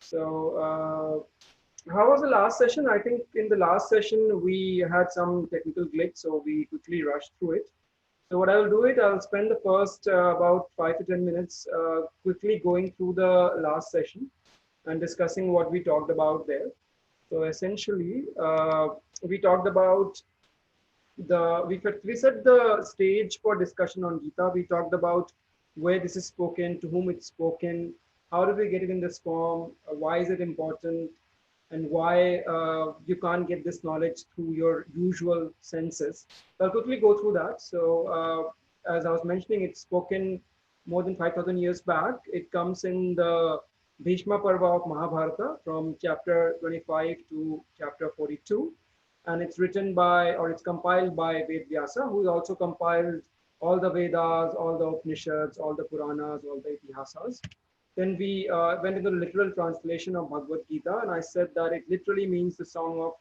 So, how was the last session? I think in the last session we had some technical glitch, so we quickly rushed through it. So what I'll do it, I'll spend the first about 5 to 10 minutes quickly going through the last session and discussing what we talked about there. So essentially, we talked about we set the stage for discussion on Gita. We talked about where this is spoken, to whom it's spoken, how do we get it in this form, why is it important, and why you can't get this knowledge through your usual senses. So I'll quickly go through that. So as I was mentioning, it's spoken more than 5,000 years back. It comes in the Bhishma Parva of Mahabharata from chapter 25 to chapter 42, and it's written by, or it's compiled by Ved Vyasa, who also compiled all the Vedas, all the Upanishads, all the Puranas, all the Itihasas. Then we went into the literal translation of Bhagavad Gita, and I said that it literally means the song of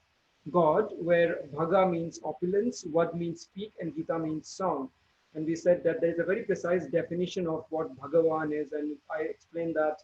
God, where Bhaga means opulence, Vad means speak, and Gita means song. And we said that there is a very precise definition of what Bhagavan is, and I explained that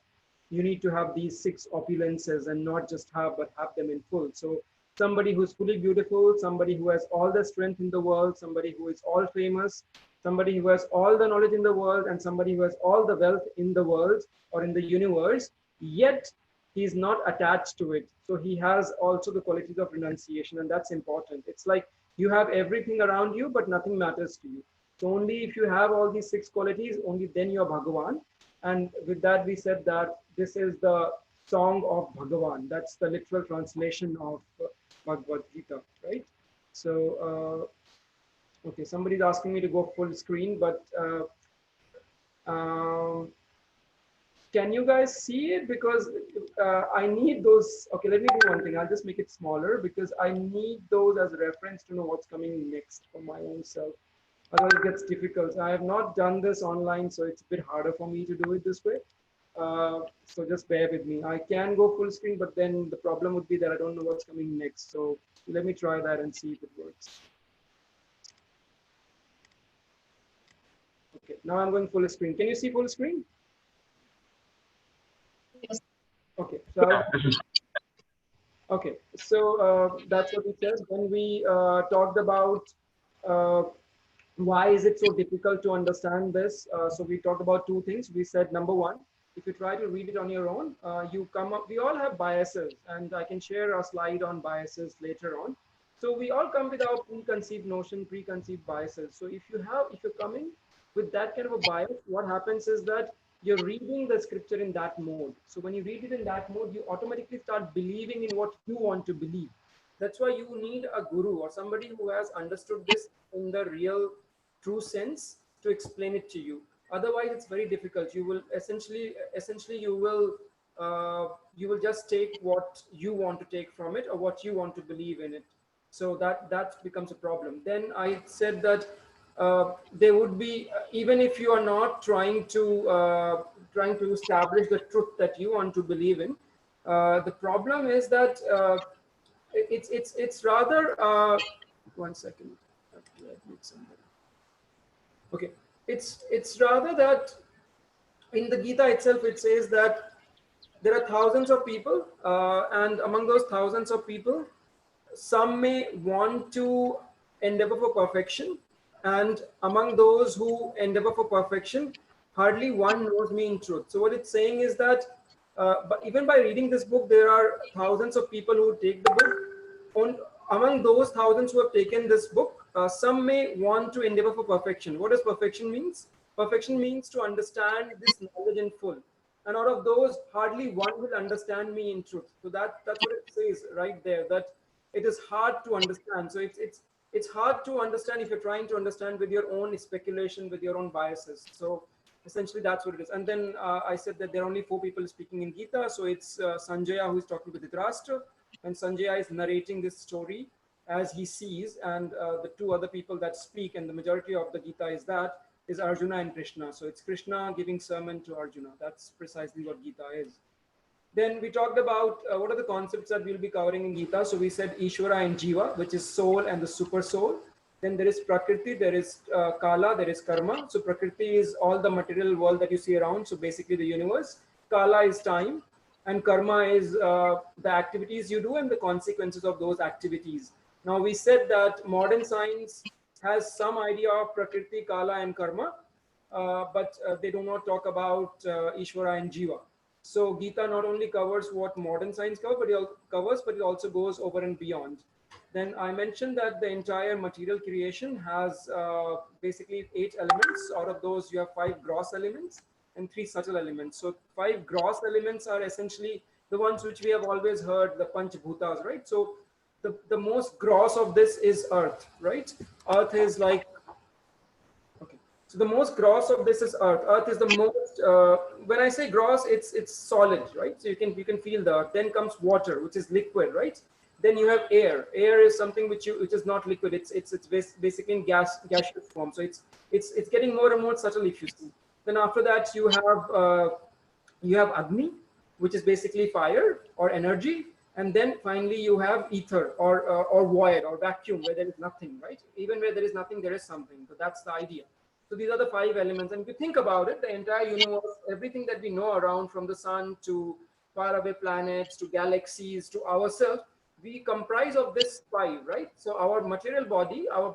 you need to have these 6 opulences and not just have, but have them in full. So somebody who's fully beautiful, somebody who has all the strength in the world, somebody who is all famous, somebody who has all the knowledge in the world, and somebody who has all the wealth in the world or in the universe, yet he's not attached to it. So he has also the qualities of renunciation, and that's important. It's like you have everything around you, but nothing matters to you. So only if you have all these 6 qualities, only then you're Bhagavan. And with that, we said that this is the song of Bhagavan. That's the literal translation of Bhagavad Gita, right? So, okay, somebody's asking me to go full screen, but can you guys see it? Because I need those. Okay, let me do one thing. I'll just make it smaller because I need those as a reference to know what's coming next for my own self. Otherwise, it gets difficult. I have not done this online, so it's a bit harder for me to do it this way. So just bear with me. I can go full screen, but then the problem would be that I don't know what's coming next. So let me try that and see if it works. Okay, now I'm going full screen. Can you see full screen? Yes. Okay, so okay, so that's what it says. When we talked about uh, why is it so difficult to understand this, so we talked about 2 things. We said, number 1, if you try to read it on your own, you come up, we all have biases, and I can share a slide on biases later on. So we all come with our preconceived notion, preconceived biases. So if you're coming with that kind of a bias, what happens is that you're reading the scripture in that mode. So when you read it in that mode, you automatically start believing in what you want to believe. That's why you need a guru or somebody who has understood this in the real true sense to explain it to you. Otherwise, it's very difficult. You will essentially you will just take what you want to take from it or what you want to believe in it. So that becomes a problem. Then I said that there would be, even if you are not trying to establish the truth that you want to believe in, the problem is that it's rather 1 second. Okay, it's rather that in the Gita itself it says that there are thousands of people, and among those thousands of people, some may want to endeavor for perfection, and among those who endeavor for perfection, hardly one knows me in truth. So what it's saying is that, but even by reading this book, there are thousands of people who take the book. Among those thousands who have taken this book, some may want to endeavor for perfection. What does perfection means? Perfection means to understand this knowledge in full. And out of those, hardly one will understand me in truth. So that's what it says right there, that it is hard to understand. So it's hard to understand if you're trying to understand with your own speculation, with your own biases. So essentially that's what it is. And then I said that there are only 4 people speaking in Gita. So it's Sanjaya who is talking with Dhritarashtra, and Sanjaya is narrating this story as he sees, and the 2 other people that speak, and the majority of the Gita is Arjuna and Krishna. So it's Krishna giving sermon to Arjuna. That's precisely what Gita is. Then we talked about what are the concepts that we'll be covering in Gita. So we said Ishvara and Jiva, which is soul and the super soul. Then there is Prakriti, there is Kala, there is Karma. So Prakriti is all the material world that you see around. So basically the universe. Kala is time. and karma is the activities you do and the consequences of those activities. Now we said that modern science has some idea of prakriti, kala, and karma, but they do not talk about Ishvara and Jiva. So Gita not only covers what modern science covers, but it also goes over and beyond. Then I mentioned that the entire material creation has basically 8 elements. Out of those, you have 5 gross elements and 3 subtle elements. So 5 gross elements are essentially the ones which we have always heard, the Panch Bhutas, right? So the most gross of this is earth, right? Earth is like, okay. So the most gross of this is earth. Earth is the most, when I say gross, it's solid, right? So you can feel the earth. Then comes water, which is liquid, right? Then you have air. Air is something which is not liquid. It's basically in gaseous form. So it's getting more and more subtle if you see. Then after that you have Agni, which is basically fire or energy, and then finally you have ether or void or vacuum, where there is nothing, right? Even where there is nothing, there is something. So that's the idea. So these are the 5 elements, and if you think about it, the entire universe, everything that we know around, from the sun to faraway planets to galaxies to ourselves, we comprise of this 5, right? So our material body, our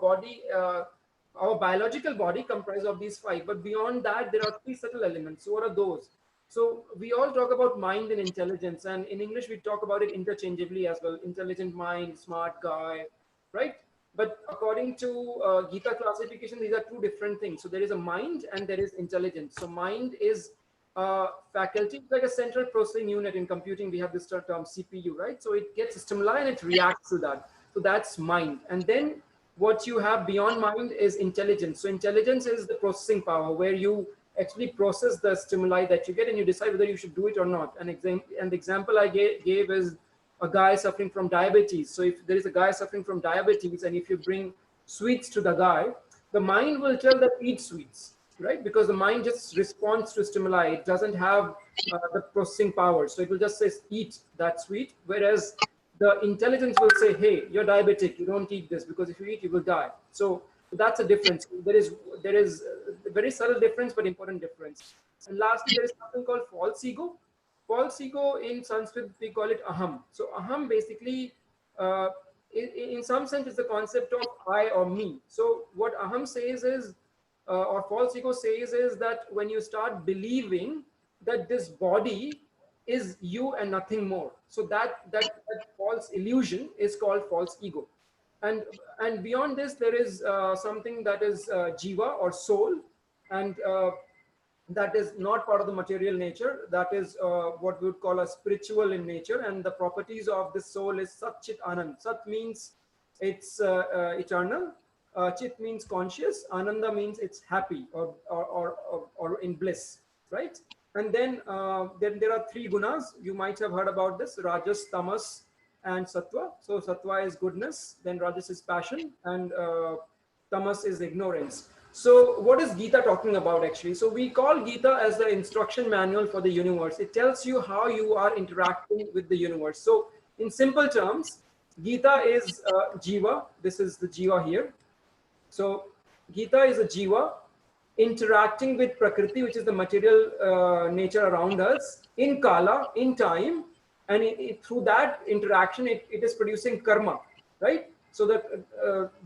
biological body comprises of these 5, but beyond that there are 3 subtle elements. So what are those? So we all talk about mind and intelligence, and in English we talk about it interchangeably as well: intelligent mind, smart guy, right? But according to Gita classification, these are 2 different things. So there is a mind and there is intelligence. So mind is faculty, like a central processing unit. In computing we have this term CPU, right? So it gets stimuli and it reacts to that. So that's mind. And then what you have beyond mind is intelligence. So intelligence is the processing power, where you actually process the stimuli that you get and you decide whether you should do it or not. And the example I gave is a guy suffering from diabetes. So if there is a guy suffering from diabetes, and if you bring sweets to the guy, the mind will tell that eat sweets, right? Because the mind just responds to stimuli. It doesn't have the processing power. So it will just say eat that sweet. Whereas the intelligence will say, hey, you're diabetic, you don't eat this, because if you eat, you will die. So that's a difference. There is a very subtle difference, but important difference. And lastly, there is something called false ego. False ego, in Sanskrit we call it aham. So aham basically, uh, in some sense, is the concept of I or me. So what aham says is, or false ego says, is that when you start believing that this body is you and nothing more, so that false illusion is called false ego. And beyond this, there is something that is jiva or soul, and that is not part of the material nature. That is what we would call a spiritual in nature, and the properties of the soul is Sat Chit Anand. Sat means it's eternal, Chit means conscious, Ananda means it's happy or in bliss, right? And then there are 3 gunas. You might have heard about this: Rajas, Tamas, and Sattva. So Sattva is goodness, then Rajas is passion, and Tamas is ignorance. So what is Gita talking about actually? So we call Gita as the instruction manual for the universe. It tells you how you are interacting with the universe. So in simple terms, Gita is Jiva. This is the Jiva here. So Gita is a Jiva interacting with Prakriti, which is the material nature around us, in Kala, in time, and through that interaction, it is producing karma, right? So that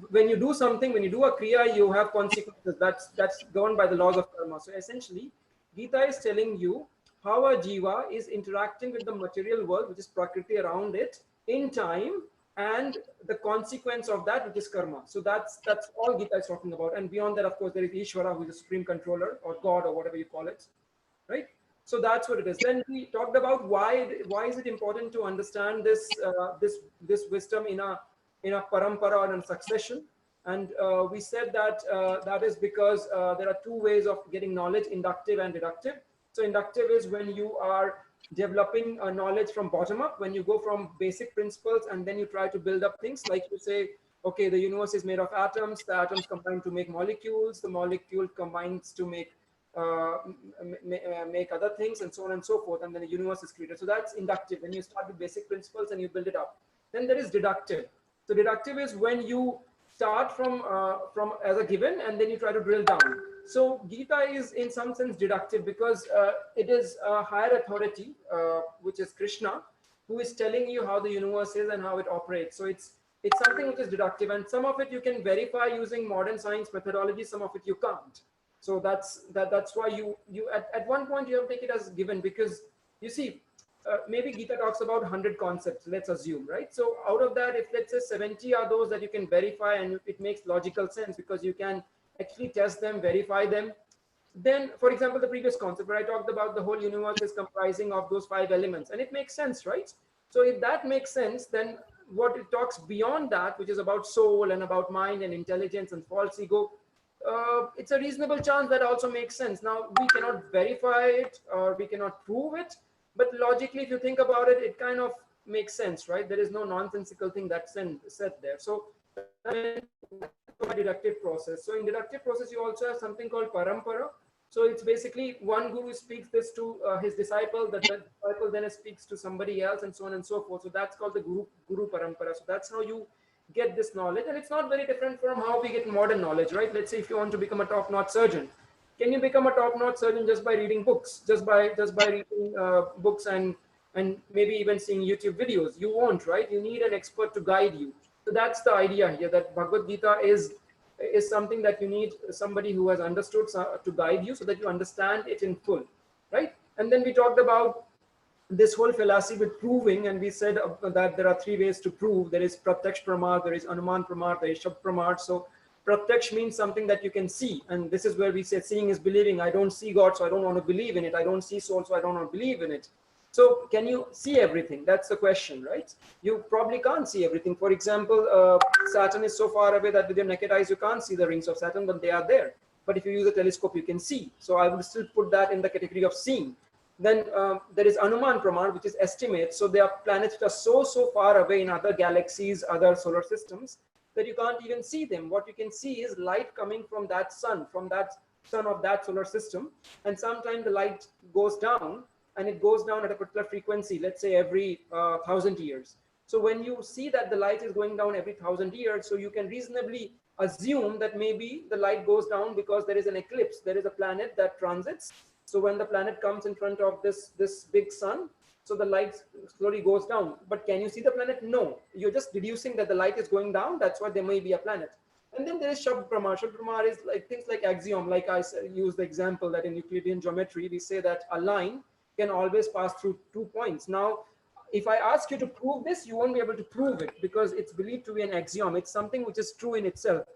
when you do something, when you do a kriya, you have consequences. That's governed by the laws of karma. So essentially, Gita is telling you how a jiva is interacting with the material world, which is Prakriti around it, in time, and the consequence of that, which is karma. So that's all Gita is talking about. And beyond that, of course, there is Ishvara, who is the supreme controller, or God, or whatever you call it, right? So that's what it is. Then we talked about why is it important to understand this wisdom in a parampara or in succession. And we said that that is because there are 2 ways of getting knowledge: inductive and deductive. So inductive is when you are developing knowledge from bottom up, when you go from basic principles and then you try to build up things. Like you say, okay, the universe is made of atoms, the atoms combine to make molecules, the molecule combines to make other things, and so on and so forth, and then the universe is created. So that's inductive, when you start with basic principles and you build it up. Then there is deductive. So deductive is when you start from as a given, and then you try to drill down. So Gita is in some sense deductive because it is a higher authority, which is Krishna, who is telling you how the universe is and how it operates. So it's something which is deductive, and some of it you can verify using modern science methodology, some of it you can't. So that's why you at one point you have to take it as given, because you see, maybe Gita talks about 100 concepts, let's assume, right? So out of that, if let's say 70 are those that you can verify and it makes logical sense because you can actually test them, verify them, then for example the previous concept where I talked about the whole universe is comprising of those 5 elements, and it makes sense, right? So if that makes sense, then what it talks beyond that, which is about soul and about mind and intelligence and false ego, it's a reasonable chance that also makes sense. Now we cannot verify it or we cannot prove it, but logically if you think about it, it kind of makes sense, right? There is no nonsensical thing that's said there. So deductive process. So in deductive process, you also have something called parampara. So it's basically one guru speaks this to his disciple, that the disciple then speaks to somebody else, and so on and so forth. So that's called the guru parampara. So that's how you get this knowledge, and it's not very different from how we get modern knowledge, right? Let's say if you want to become a top-notch surgeon, can you become a top-notch surgeon just by reading books, just by reading books and maybe even seeing YouTube videos? You won't, right? You need an expert to guide you. So that's the idea here, that Bhagavad Gita is something that you need somebody who has understood to guide you so that you understand it in full, right? And then we talked about this whole philosophy with proving, and we said that there are 3 ways to prove. There is pratyaksh pramad, there is anuman pramad, there is shabd pramad. So pratyaksh means something that you can see, and this is where we say seeing is believing. I don't see God, so I don't want to believe in it. I don't see soul, so I don't want to believe in it. So can you see everything? That's the question, right? You probably can't see everything. For example, Saturn is so far away that with your naked eyes you can't see the rings of Saturn, but they are there. But if you use a telescope, you can see. So I would still put that in the category of seeing. Then there is Anuman Praman, which is estimate. So there are planets that are so far away in other galaxies, other solar systems, that you can't even see them. What you can see is light coming from that sun of that solar system. And sometimes the light goes down, and it goes down at a particular frequency, let's say every 1,000 years. So when you see that the light is going down every 1,000 years, so you can reasonably assume that maybe the light goes down because there is an eclipse, there is a planet that transits. So when the planet comes in front of this big sun, so the light slowly goes down. But can you see the planet? No. You're just deducing that the light is going down. That's why there may be a planet. And then there is Shabd Pramar. Shabd Pramar is like things like axiom. Like I use the example that in Euclidean geometry, we say that a line can always pass through 2 points. Now, if I ask you to prove this, you won't be able to prove it because it's believed to be an axiom. It's something which is true in itself.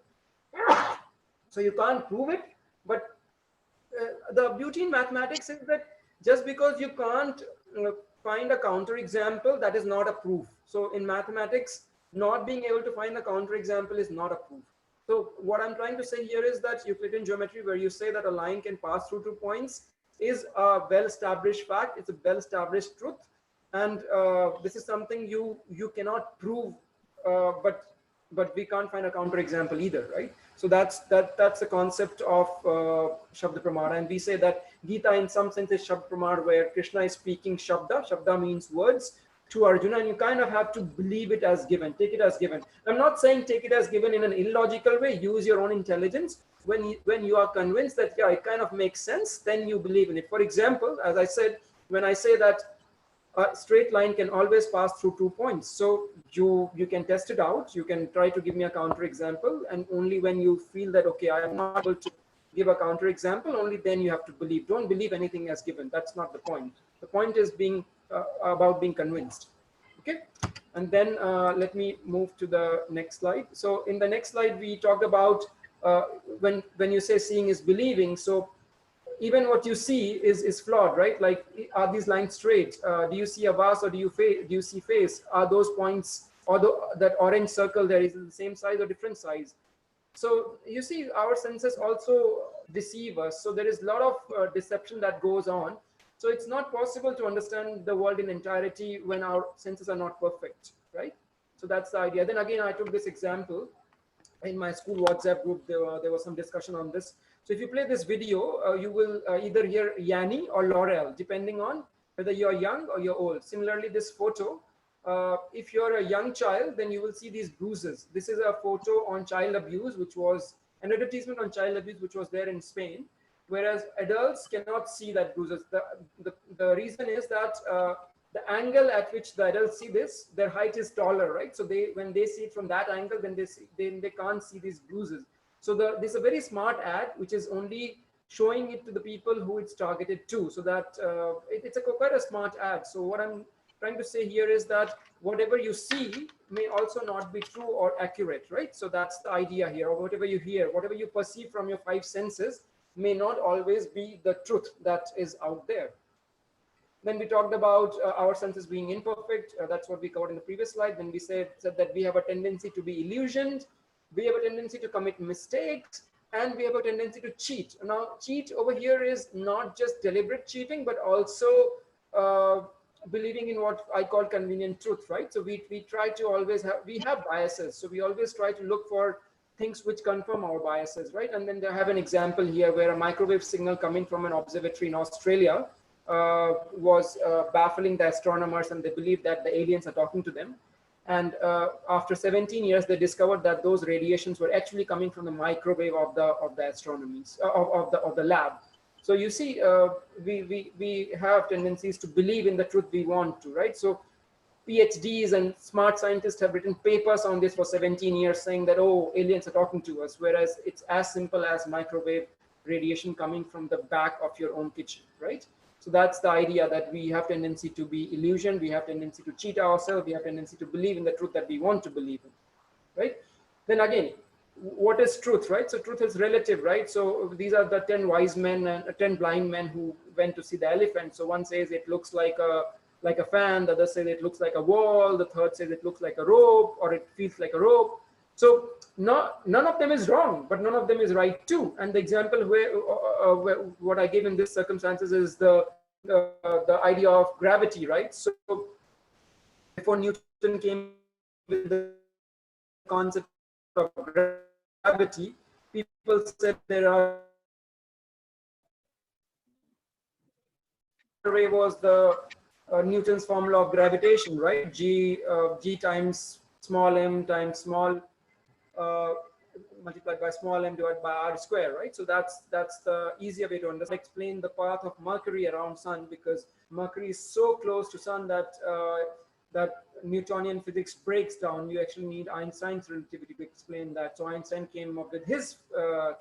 So you can't prove it, but the beauty in mathematics is that just because you can't find a counterexample, that is not a proof. So in mathematics, not being able to find a counterexample is not a proof. So what I'm trying to say here is that Euclidean geometry, where you say that a line can pass through 2 points, is a well-established fact. It's a well-established truth, and this is something you cannot prove, but we can't find a counterexample either, right? So that's the concept of Shabda Pramana, and we say that Gita in some sense is Shabda Pramana, where Krishna is speaking Shabda. Shabda means words to Arjuna, and you kind of have to believe it as given, take it as given. I'm not saying take it as given in an illogical way. Use your own intelligence. When you are convinced that yeah, it kind of makes sense, then you believe in it. For example, as I said, when I say that a straight line can always pass through 2 points, so you can test it out. You can try to give me a counter example, and only when you feel that okay, I am not able to give a counter example, only then you have to believe. Don't believe anything as given. That's not the point. The point is being about being convinced. Okay, and then let me move to the next slide. So in the next slide, we talked about when you say seeing is believing. So even what you see is flawed, right? Like, are these lines straight? Do you see a vase, or do you see face? Are those points, or that orange circle there, is the same size or different size? So you see, our senses also deceive us. So there is a lot of deception that goes on. So it's not possible to understand the world in entirety when our senses are not perfect, right? So that's the idea. Then again, I took this example in my school WhatsApp group. There was some discussion on this. So if you play this video, you will either hear Yanni or Laurel, depending on whether you're young or you're old. Similarly, this photo, if you're a young child, then you will see these bruises. This is a photo on child abuse, which was an advertisement on child abuse which was there in Spain, whereas adults cannot see that bruises. The reason is that the angle at which the adults see this, their height is taller, right? So when they see it from that angle, then they can't see these bruises. So this is a very smart ad which is only showing it to the people who it's targeted to, so that it's quite a smart ad. So what I'm trying to say here is that whatever you see may also not be true or accurate, right? So that's the idea here. Or whatever you hear, whatever you perceive from your five senses may not always be the truth that is out there. Then we talked about our senses being imperfect. That's what we covered in the previous slide. Then we said that we have a tendency to be illusioned, we have a tendency to commit mistakes, and we have a tendency to cheat. Now, cheat over here is not just deliberate cheating, but also believing in what I call convenient truth, right? So we try to always we have biases. So we always try to look for things which confirm our biases, right? And then they have an example here where a microwave signal coming from an observatory in Australia was baffling the astronomers, and they believed that the aliens are talking to them. And after 17 years, they discovered that those radiations were actually coming from the microwave of the astronomies of the lab. So you see, we have tendencies to believe in the truth we want to, right? So PhDs and smart scientists have written papers on this for 17 years saying that, oh, aliens are talking to us, whereas it's as simple as microwave radiation coming from the back of your own kitchen, right? So that's the idea, that we have tendency to be illusioned, we have tendency to cheat ourselves, we have tendency to believe in the truth that we want to believe in, right? Then again, what is truth, right? So truth is relative, right? So these are the 10 wise men and 10 blind men who went to see the elephant. So one says it looks like a fan, the other says it looks like a wall, the third says it looks like a rope, or it feels like a rope. So none of them is wrong, but none of them is right too. And the example where what I gave in this circumstances is the idea of gravity, right? So before Newton came with the concept of gravity, people said there are was the Newton's formula of gravitation, right? G times small m times small multiplied by small m divided by r square, right? So that's the easier way to understand. Explain the path of Mercury around Sun, because Mercury is so close to Sun that that Newtonian physics breaks down. You actually need Einstein's relativity to explain that. So Einstein came up with his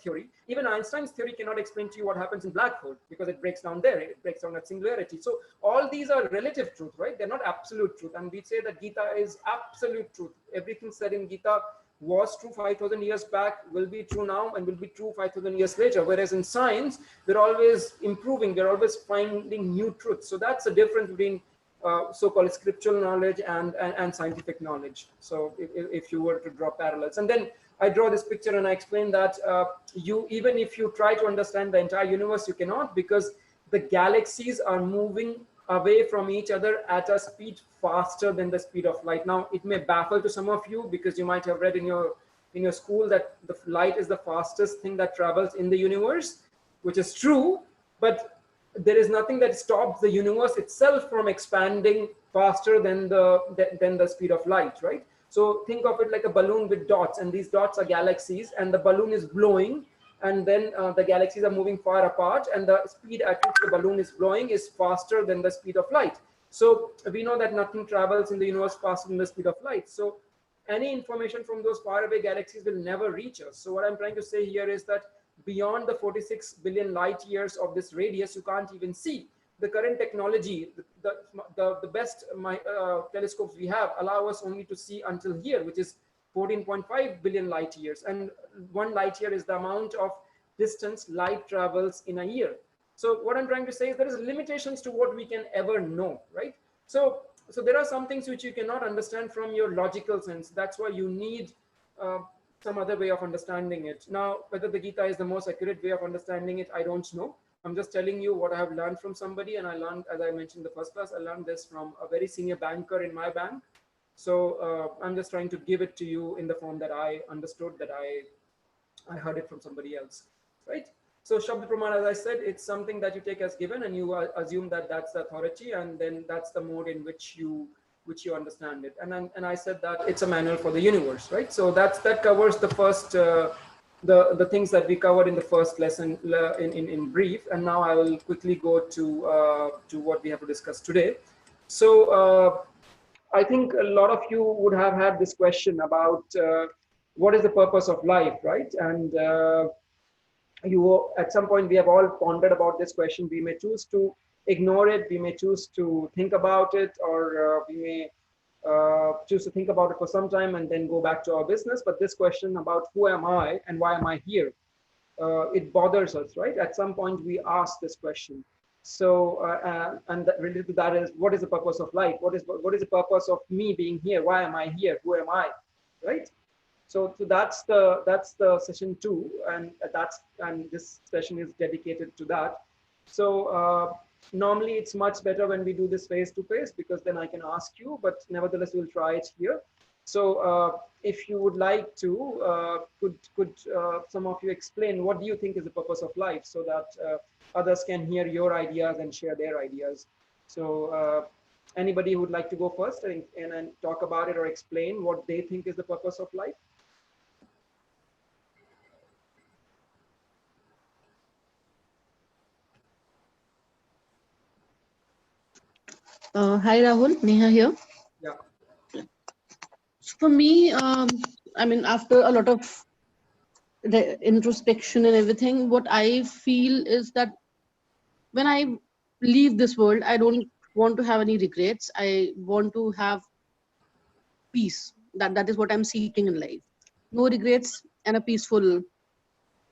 theory. Even Einstein's theory cannot explain to you what happens in black hole, because it breaks down there. It breaks down at singularity. So all these are relative truth, right? They're not absolute truth. And we say that Gita is absolute truth. Everything said in Gita was true 5,000 years back, will be true now, and will be true 5,000 years later. Whereas in science, we're always improving. We're always finding new truths. So that's the difference between so-called scriptural knowledge and scientific knowledge. So if you were to draw parallels, and then I draw this picture and I explain that even if you try to understand the entire universe, you cannot, because the galaxies are moving away from each other at a speed faster than the speed of light. Now, it may baffle to some of you, because you might have read in your school that the light is the fastest thing that travels in the universe, which is true, but there is nothing that stops the universe itself from expanding faster than the speed of light, right? So think of it like a balloon with dots, and these dots are galaxies, and the balloon is blowing, and then the galaxies are moving far apart, and the speed at which the balloon is blowing is faster than the speed of light. So we know that nothing travels in the universe faster than the speed of light. So any information from those faraway galaxies will never reach us. So what I'm trying to say here is that beyond the 46 billion light years of this radius, you can't even see. The current technology, the best telescopes we have allow us only to see until here, which is 14.5 billion light years. And 1 light year is the amount of distance light travels in a year. So what I'm trying to say is there is limitations to what we can ever know, right? So there are some things which you cannot understand from your logical sense. That's why you need some other way of understanding it. Now, whether the Gita is the most accurate way of understanding it, I don't know. I'm just telling you what I have learned from somebody, and I learned, as I mentioned in the first class, I learned this from a very senior banker in my bank. So I'm just trying to give it to you in the form that I understood, that I heard it from somebody else, right? So Shabd Praman, as I said, it's something that you take as given, and you assume that that's the authority, and then that's the mode in which you understand it. And I said that it's a manual for the universe, right? So that covers the first the things that we covered in the first lesson in brief, and now I will quickly go to what we have to discuss today. So I think a lot of you would have had this question about what is the purpose of life, right? And you, at some point, we have all pondered about this question. We may choose to ignore it, we may choose to think about it, or we may choose to think about it for some time and then go back to our business. But this question about who am I and why am I here, it bothers us, right? At some point we ask this question. So and that, related to that, is what is the purpose of life? What is the purpose of me being here? Why am I here? Who am I, right? So that's the session 2, and this session is dedicated to that. So normally it's much better when we do this face to face, because then I can ask you, but nevertheless we'll try it here. So if you would like to, could some of you explain what do you think is the purpose of life, so that others can hear your ideas and share their ideas. So anybody who would like to go first and talk about it or explain what they think is the purpose of life? Hi Rahul, Neha here. Yeah. For me, I mean, after a lot of the introspection and everything, what I feel is that when I leave this world, I don't want to have any regrets. I want to have peace. That is what I'm seeking in life. No regrets and a peaceful,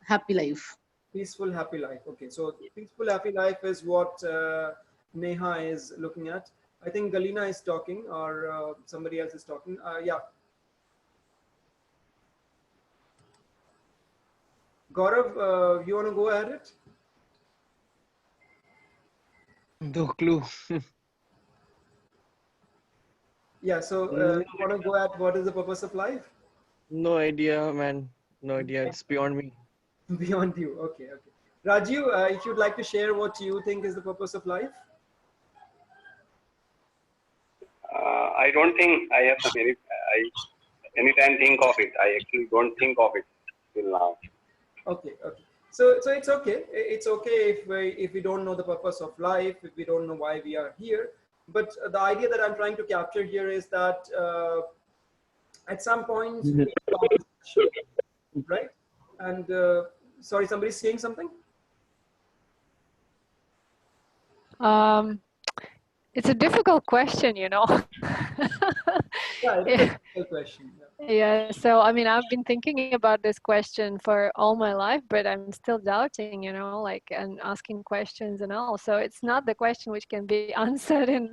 happy life. Peaceful, happy life. Okay, so peaceful, happy life is what Neha is looking at. I think Galina is talking, or somebody else is talking. Yeah. Gaurav, you want to go at it? No clue. Yeah, so you want to go at what is the purpose of life? No idea, man. No idea. It's beyond me. Beyond you. Okay, okay. Raju, if you'd like to share what you think is the purpose of life? I don't think I have anytime think of it. I actually don't think of it till now. Okay, okay. So it's okay. It's okay if we don't know the purpose of life, if we don't know why we are here. But the idea that I'm trying to capture here is that at some point, right? And sorry, somebody's saying something? It's a difficult question, you know. Yeah, it's a difficult question. Yeah, so I mean, I've been thinking about this question for all my life, but I'm still doubting, you know, like, and asking questions and all. So it's not the question which can be answered in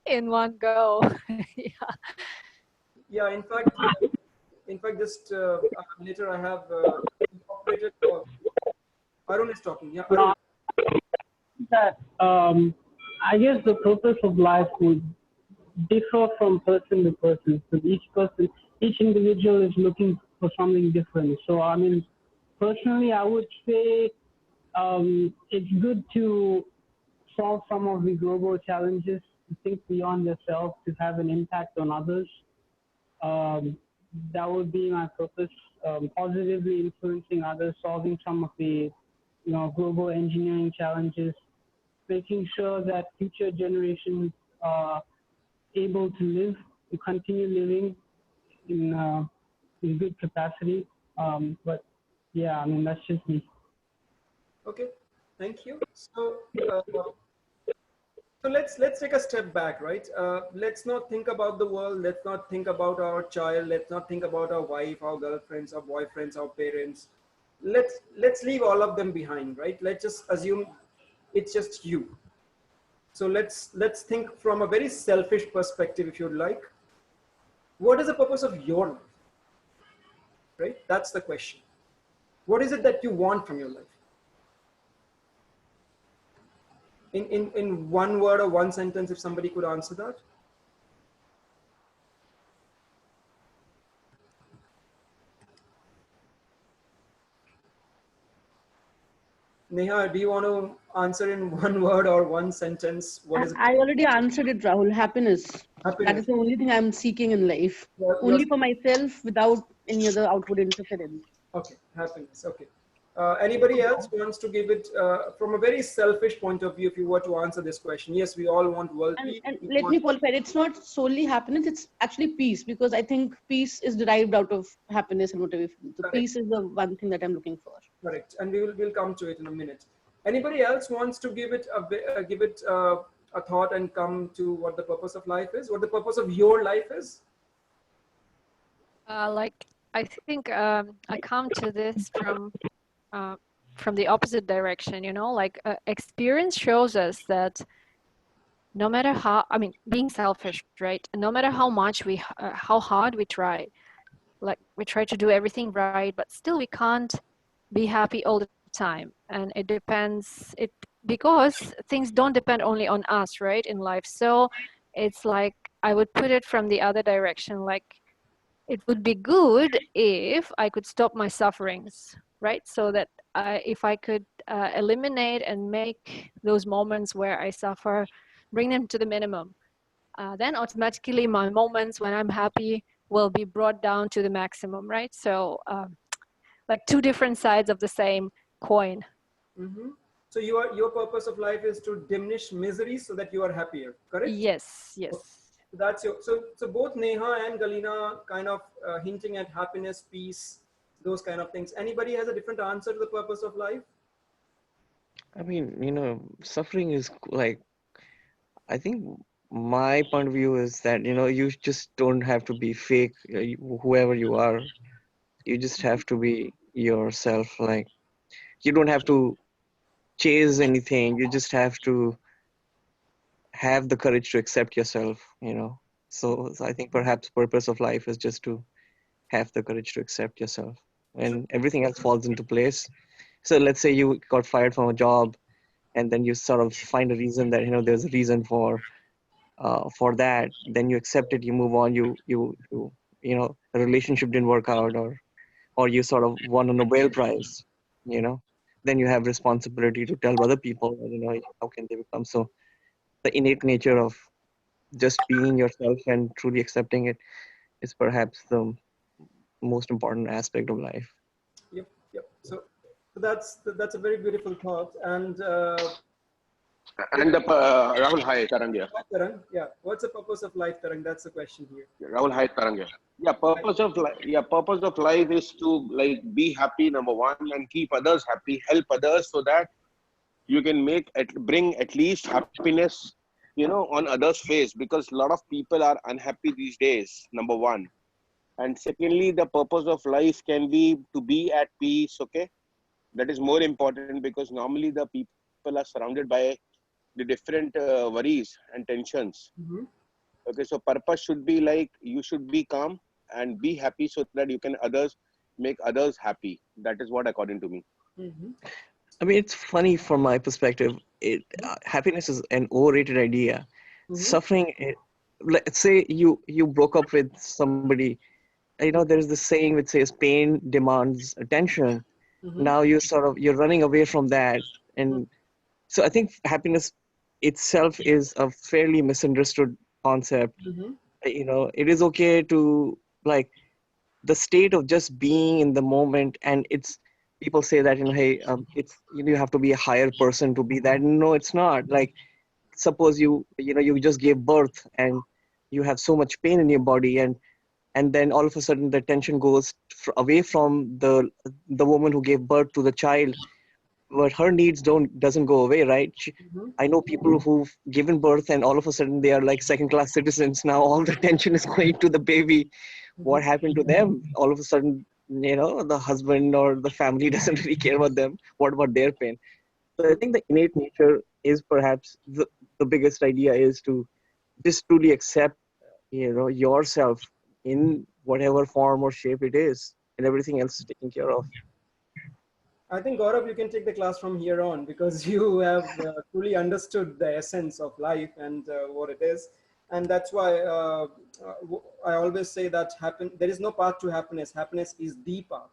in one go. Yeah. Yeah, in fact, just later I have incorporated. Arun is talking. Yeah, Arun. That I guess the purpose of life would differ from person to person. So each individual is looking for something different. So I mean, personally, I would say it's good to solve some of the global challenges, to think beyond yourself, to have an impact on others. That would be my purpose. Positively influencing others, solving some of the global engineering challenges, making sure that future generations are able to live, to continue living in good capacity. But yeah, I mean, that's just me. Okay, thank you. So let's take a step back, right? Let's not think about the world. Let's not think about our child. Let's not think about our wife, our girlfriends, our boyfriends, our parents. Let's leave all of them behind, right? Let's just assume it's just you. So let's think from a very selfish perspective, if you'd like. What is the purpose of your life? Right? That's the question. What is it that you want from your life? In one word or one sentence, if somebody could answer that. Neha, do you want to answer in one word or one sentence? What is it? I already answered it, Rahul. Happiness. Happiness. That is the only thing I'm seeking in life. Only for myself, without any other outward interference. Okay, happiness. Okay. Anybody else wants to give it from a very selfish point of view? If you were to answer this question, yes, we all want world peace. And We let want, me qualify, it's not solely happiness, it's actually peace, because I think peace is derived out of happiness and whatever. So correct, peace is the one thing that I'm looking for. correct, and we'll come to it in a minute. Anybody else wants to give it a thought and come to what the purpose of life is? What the purpose of your life is? Like I think I come to this from the opposite direction. You know, like experience shows us that no matter how, I mean, being selfish, right? No matter how much how hard we try, like we try to do everything right, but still we can't be happy all the time. And it depends, because things don't depend only on us, right, in life. So it's like, I would put it from the other direction, like it would be good if I could stop my sufferings, right? So that if I could eliminate and make those moments where I suffer, bring them to the minimum, then automatically my moments when I'm happy will be brought down to the maximum, right? So like two different sides of the same coin. Mm-hmm. So your purpose of life is to diminish misery so that you are happier, correct? Yes, yes. Okay. So that's your, so both Neha and Galina kind of hinting at happiness, peace, those kind of things. Anybody has a different answer to the purpose of life? I mean, suffering is like, I think my point of view is that, you just don't have to be fake, whoever you are. You just have to be yourself. Like, you don't have to chase anything. You just have to have the courage to accept yourself. So I think perhaps purpose of life is just to have the courage to accept yourself, and everything else falls into place. So let's say you got fired from a job, and then you sort of find a reason that there's a reason for that. Then you accept it, you move on. A relationship didn't work out, or you sort of won a Nobel Prize. you know then you have responsibility to tell other people, how can they become. So the innate nature of just being yourself and truly accepting it is perhaps the most important aspect of life. Yep, yep. So that's a very beautiful thought. And And Rahul, hi, Tarang here. Tarang, yeah, what's the purpose of life, Tarang? That's the question here. Rahul, hi, Tarang here. Purpose of life is to like be happy, number one, and keep others happy, help others so that you can bring at least happiness, on others' face, because a lot of people are unhappy these days, number one. And secondly, the purpose of life can be to be at peace, okay? That is more important because normally the people are surrounded by the different worries and tensions. Mm-hmm. Okay, so purpose should be like you should be calm and be happy so that you can make others happy. That is what according to me. Mm-hmm. I mean, it's funny from my perspective. Happiness is an overrated idea. Mm-hmm. Suffering, let's say you broke up with somebody. There's this saying which says pain demands attention. Mm-hmm. Now you're running away from that, and so I think happiness itself is a fairly misunderstood concept. Mm-hmm. It is okay to, like, the state of just being in the moment, and it's people say that, hey, it's you have to be a higher person to be that. No, it's not. Like, suppose you just gave birth and you have so much pain in your body, and then all of a sudden the attention goes away from the woman who gave birth to the child, but her needs doesn't go away, right? Mm-hmm. I know people who've given birth and all of a sudden they are like second class citizens. Now all the attention is going to the baby. What happened to them? All of a sudden, the husband or the family doesn't really care about them. What about their pain? So I think the innate nature is perhaps the biggest idea, is to just truly accept, yourself in whatever form or shape it is, and everything else is taken care of. I think Gaurav, you can take the class from here on because you have truly understood the essence of life and what it is, and that's why I always say that there is no path to happiness. Happiness is the path.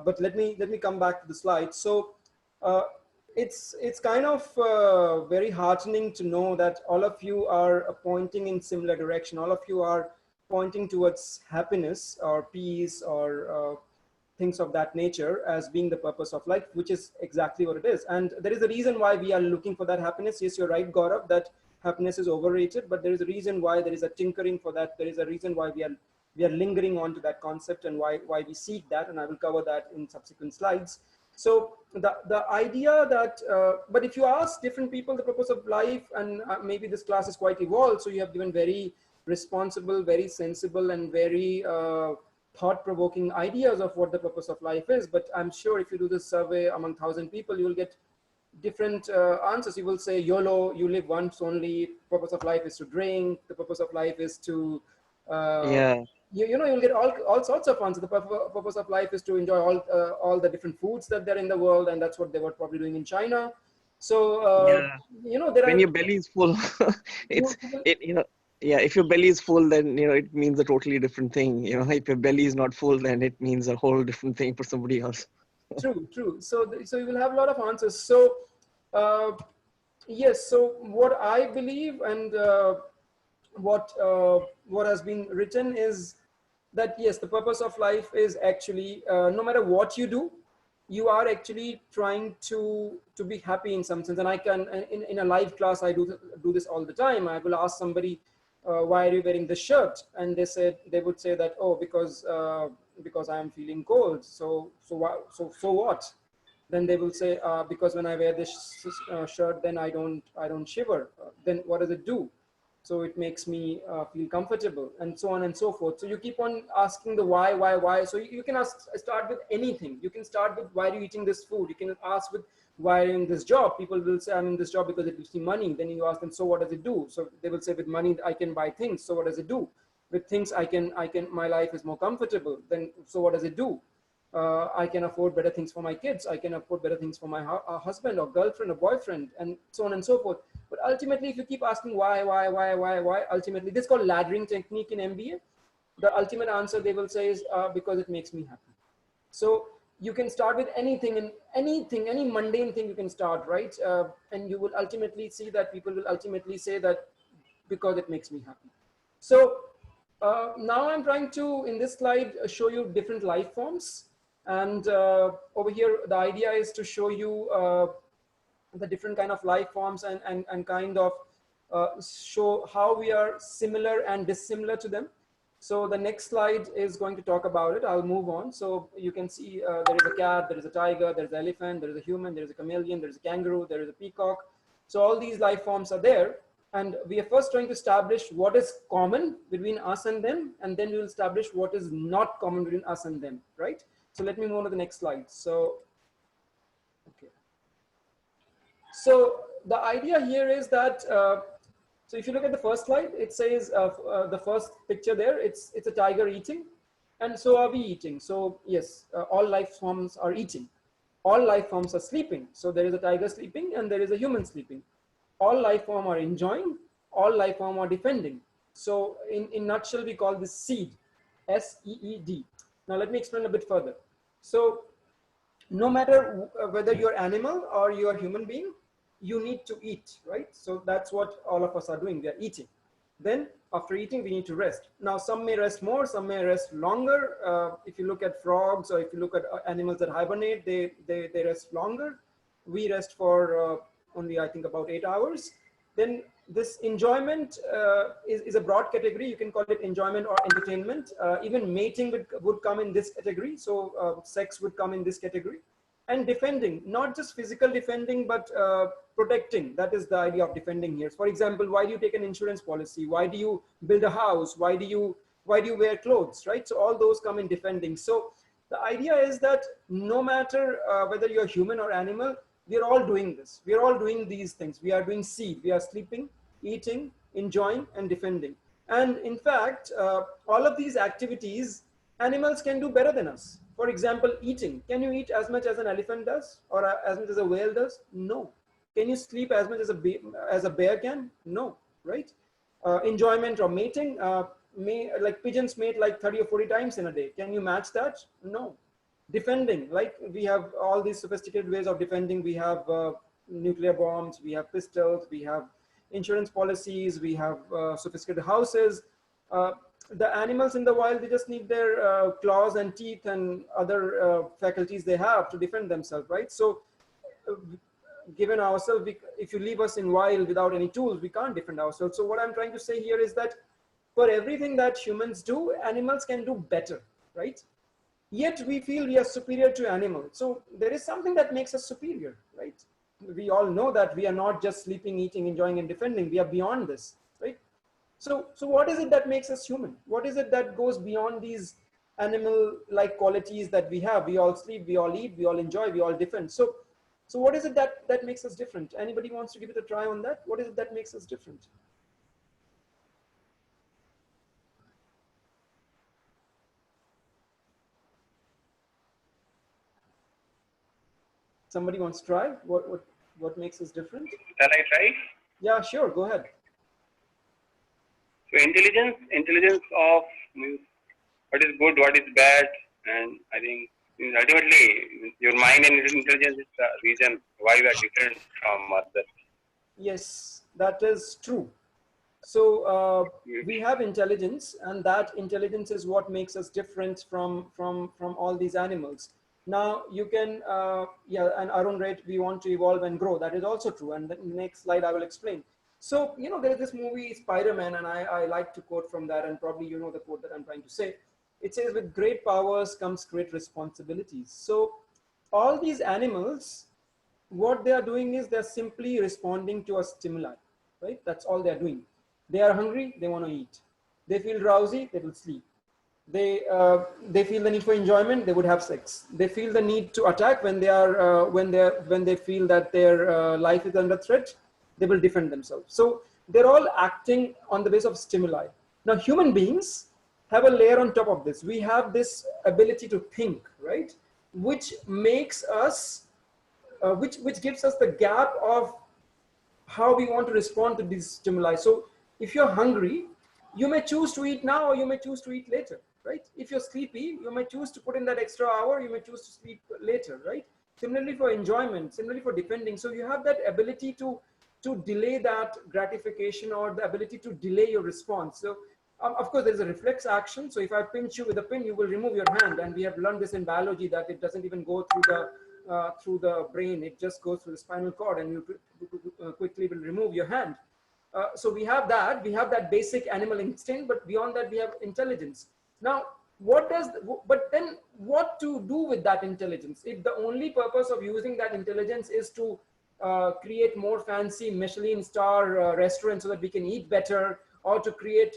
But let me come back to the slide. So uh, it's kind of very heartening to know that all of you are pointing in similar direction. All of you are pointing towards happiness or peace or things of that nature as being the purpose of life, which is exactly what it is. And there is a reason why we are looking for that happiness. Yes, you're right, Gaurav, that happiness is overrated, but there is a reason why there is a tinkering for that. There is a reason why we are lingering on to that concept, and why we seek that, and I will cover that in subsequent slides. So the idea that, but if you ask different people the purpose of life, and maybe this class is quite evolved, so you have given very responsible, very sensible, and very thought-provoking ideas of what the purpose of life is. But I'm sure if you do this survey among 1,000 people, you will get different answers. You will say YOLO, you live once only, purpose of life is to drink, the purpose of life is to Yeah. you know, you'll get all sorts of answers. The purpose of life is to enjoy all the different foods that there are in the world, and that's what they were probably doing in China. So Yeah. you know, there When are your belly is full, yeah, if your belly is full, then it means a totally different thing. If your belly is not full, then it means a whole different thing for somebody else. true. So you will have a lot of answers. So yes, so what I believe, and what has been written is that yes, the purpose of life is actually, no matter what you do, you are actually trying to be happy in some sense. And I can, in a live class, I do this all the time. I will ask somebody, why are you wearing this shirt? And they would say that, oh, because I am feeling cold. So what? Then they will say, because when I wear this shirt, then I don't shiver. Then what does it do? So it makes me feel comfortable, and so on and so forth. So you keep on asking the why. So you can start with anything. You can start with, why are you eating this food? You can ask with, why are you in this job? People will say, I'm in this job because it gives me money. Then you ask them, so what does it do? So they will say, with money I can buy things. So what does it do? With things I can my life is more comfortable. Then so what does it do? I can afford better things for my kids. I can afford better things for my husband or girlfriend or boyfriend, and so on and so forth. But ultimately, if you keep asking why, ultimately, this is called laddering technique in MBA. The ultimate answer they will say is, because it makes me happy. So you can start with anything, and any mundane thing you can start, right? And you will ultimately see that people will ultimately say that, because it makes me happy. So now I'm trying to, in this slide, show you different life forms. And over here, the idea is to show you the different kind of life forms, and kind of show how we are similar and dissimilar to them. So the next slide is going to talk about it. I'll move on. So you can see there is a cat, there is a tiger, there is an elephant, there is a human, there is a chameleon, there is a kangaroo, there is a peacock. So all these life forms are there. And we are first trying to establish what is common between us and them, and then we will establish what is not common between us and them, right? So let me move on to the next slide. So, okay. So the idea here is that, so if you look at the first slide, it says the first picture there, it's a tiger eating, and so are we eating. So yes, all life forms are eating. All life forms are sleeping. So there is a tiger sleeping and there is a human sleeping. All life form are enjoying. All life form are defending. So in nutshell, we call this seed, S-E-E-D. Now let me explain a bit further. So no matter whether you're animal or you're human being, you need to eat, right? So that's what all of us are doing. We are eating. Then after eating, we need to rest. Now some may rest more, some may rest longer. If you look at frogs, or if you look at animals that hibernate, they rest longer. We rest for only, I think, about 8 hours. Then this enjoyment is a broad category. You can call it enjoyment or entertainment. Even mating would come in this category. So sex would come in this category. And defending, not just physical defending, but protecting. That is the idea of defending here. For example, why do you take an insurance policy? Why do you build a house? Why do you wear clothes, right? So all those come in defending. So the idea is that no matter whether you're human or animal, we're all doing this. We're all doing these things. We are doing seed. We are sleeping, eating, enjoying, and defending. And in fact, all of these activities, animals can do better than us. For example, eating. Can you eat as much as an elephant does, or as much as a whale does? No. Can you sleep as much as a bear can? No, right? Enjoyment or mating, like pigeons mate like 30 or 40 times in a day. Can you match that? No. Defending, like we have all these sophisticated ways of defending. We have nuclear bombs, we have pistols, we have insurance policies, we have sophisticated houses. the animals in the wild, they just need their claws and teeth and other faculties they have to defend themselves, right? So given ourselves, if you leave us in wild without any tools, we can't defend ourselves. So what I'm trying to say here is that for everything that humans do, animals can do better, right? Yet we feel we are superior to animals. So there is something that makes us superior, right? We all know that we are not just sleeping, eating, enjoying, and defending. We are beyond this, right? So what is it that makes us human? What is it that goes beyond these animal-like qualities that we have? We all sleep, we all eat, we all enjoy, we all defend. So what is it that makes us different? Anybody wants to give it a try on that? What is it that makes us different? Somebody wants to try? What makes us different? Shall I try? Yeah, sure. Go ahead. So intelligence of means what is good, what is bad, and I think ultimately your mind and intelligence is the reason why we are different from others. Yes, that is true. So we have intelligence, and that intelligence is what makes us different from all these animals. Now you can, yeah, and Arun, right, we want to evolve and grow. That is also true. And the next slide I will explain. So, you know, there is this movie Spider-Man, and I like to quote from that, and probably you know the quote that I'm trying to say. It says, with great powers comes great responsibilities. So all these animals, what they are doing is they're simply responding to a stimuli, right? That's all they're doing. They are hungry, they want to eat. They feel drowsy, they will sleep. They feel the need for enjoyment, they would have sex. They feel the need to attack when they feel that their life is under threat, they will defend themselves. So they're all acting on the basis of stimuli. Now human beings have a layer on top of this. We have this ability to think, right? Which makes us, which gives us the gap of how we want to respond to these stimuli. So if you're hungry, you may choose to eat now or you may choose to eat later, right? If you're sleepy, you may choose to put in that extra hour, you may choose to sleep later, right? Similarly for enjoyment, similarly for defending. So you have that ability to delay that gratification, or the ability to delay your response. So of course there's a reflex action. So if I pinch you with a pin, you will remove your hand. And we have learned this in biology, that it doesn't even go through the brain. It just goes through the spinal cord, and you quickly will remove your hand. So we have that basic animal instinct, but beyond that we have intelligence. Now but then what to do with that intelligence if the only purpose of using that intelligence is to create more fancy Michelin star restaurants so that we can eat better, or to create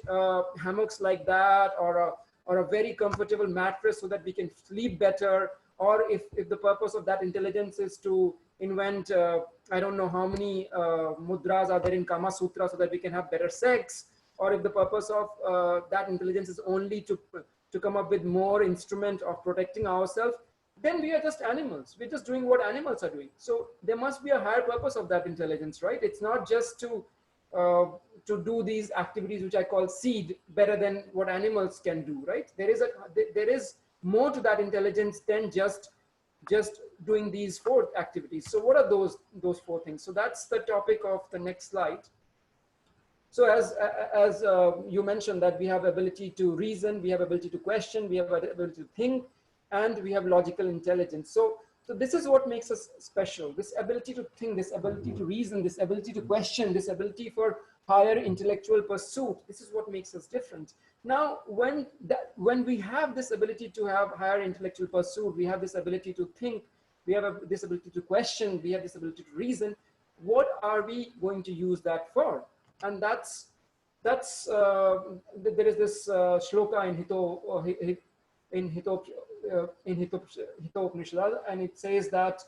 hammocks like that, or a very comfortable mattress so that we can sleep better, or if the purpose of that intelligence is to invent I don't know how many mudras are there in Kama Sutra so that we can have better sex, or if the purpose of that intelligence is only to come up with more instrument of protecting ourselves, then we are just animals. We're just doing what animals are doing. So there must be a higher purpose of that intelligence, right? It's not just to do these activities which I call seed better than what animals can do, right? There is more to that intelligence than just doing these 4 activities. So what are those 4 things? So that's the topic of the next slide. So as you mentioned, that we have ability to reason, we have ability to question, we have ability to think, and we have logical intelligence. So this is what makes us special. This ability to think, this ability to reason, this ability to question, this ability for higher intellectual pursuit. This is what makes us different. Now, when we have this ability to have higher intellectual pursuit, we have this ability to think, we have this ability to question, we have this ability to reason, what are we going to use that for? And that's there is this shloka in Hitopanishad, and it says that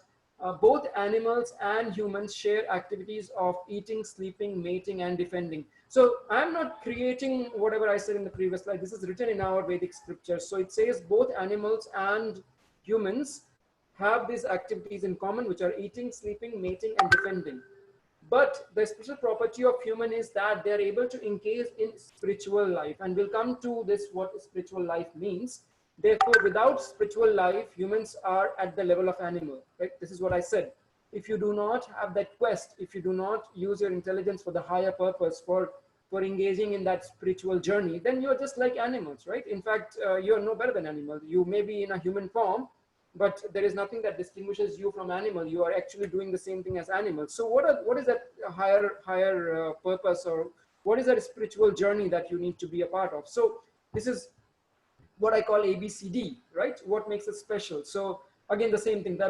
both animals and humans share activities of eating, sleeping, mating, and defending. So I'm not creating whatever I said in the previous slide. This is written in our Vedic scripture. So it says both animals and humans have these activities in common, which are eating, sleeping, mating, and defending. But the special property of human is that they are able to engage in spiritual life. And we'll come to this, what spiritual life means. Therefore, without spiritual life, humans are at the level of animal, right? This is what I said. If you do not have that quest, if you do not use your intelligence for the higher purpose, for for engaging in that spiritual journey, then you're just like animals, right? In fact, you're no better than animals. You may be in a human form, but there is nothing that distinguishes you from animal. You are actually doing the same thing as animals. So what is that higher purpose, or what is that spiritual journey that you need to be a part of? So this is what I call ABCD, right? What makes it special? So again, the same thing, the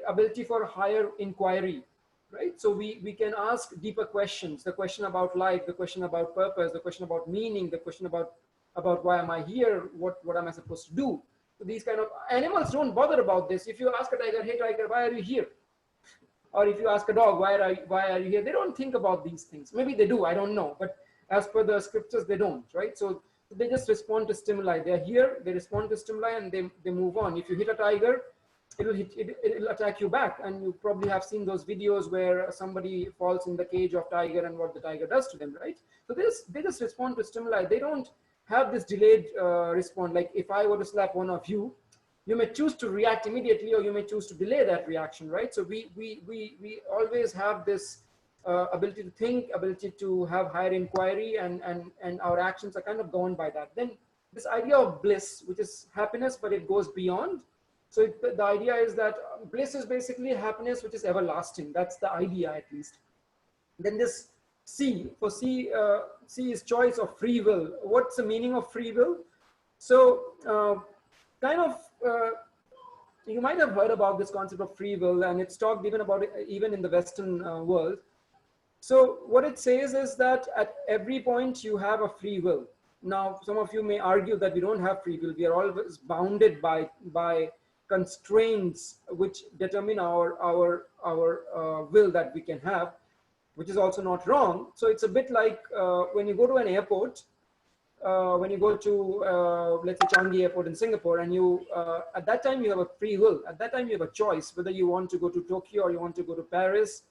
ability for higher inquiry, right? So we can ask deeper questions, the question about life, the question about purpose, the question about meaning, the question about why am I here? What am I supposed to do? So these kind of animals don't bother about this. If you ask a tiger, hey tiger, why are you here? Or if you ask a dog, why are you here? They don't think about these things. Maybe they do, I don't know. But as per the scriptures, they don't, right? So they just respond to stimuli. They're here, they respond to stimuli, and they move on. If you hit a tiger, it'll attack you back. And you probably have seen those videos where somebody falls in the cage of tiger and what the tiger does to them, right? So they just respond to stimuli. They don't have this delayed response. Like if I were to slap one of you, you may choose to react immediately, or you may choose to delay that reaction, right? So we always have this ability to think, ability to have higher inquiry, and our actions are kind of governed by that. Then this idea of bliss, which is happiness, but it goes beyond. So the idea is that bliss is basically happiness which is everlasting. That's the idea, at least. Then this C, for C is choice of free will. What's the meaning of free will? So you might have heard about this concept of free will, and it's talked even about it even in the Western world. So what it says is that at every point you have a free will. Now, some of you may argue that we don't have free will. We are always bounded by constraints which determine our will that we can have, which is also not wrong. So it's a bit like when you go to an airport, when you go to, let's say, Changi Airport in Singapore, and you, at that time you have a free will. At that time you have a choice whether you want to go to Tokyo, or you want to go to Paris,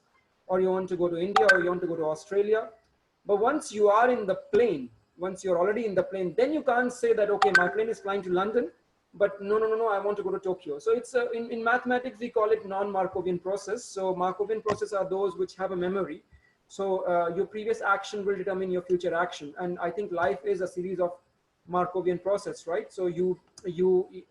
or you want to go to India, or you want to go to Australia. But once you are in the plane, once you're already in the plane, then you can't say that, okay, my plane is flying to London, but no, I want to go to Tokyo. So it's in mathematics, we call it non-Markovian process. So Markovian processes are those which have a memory. So your previous action will determine your future action. And I think life is a series of Markovian process, right? So you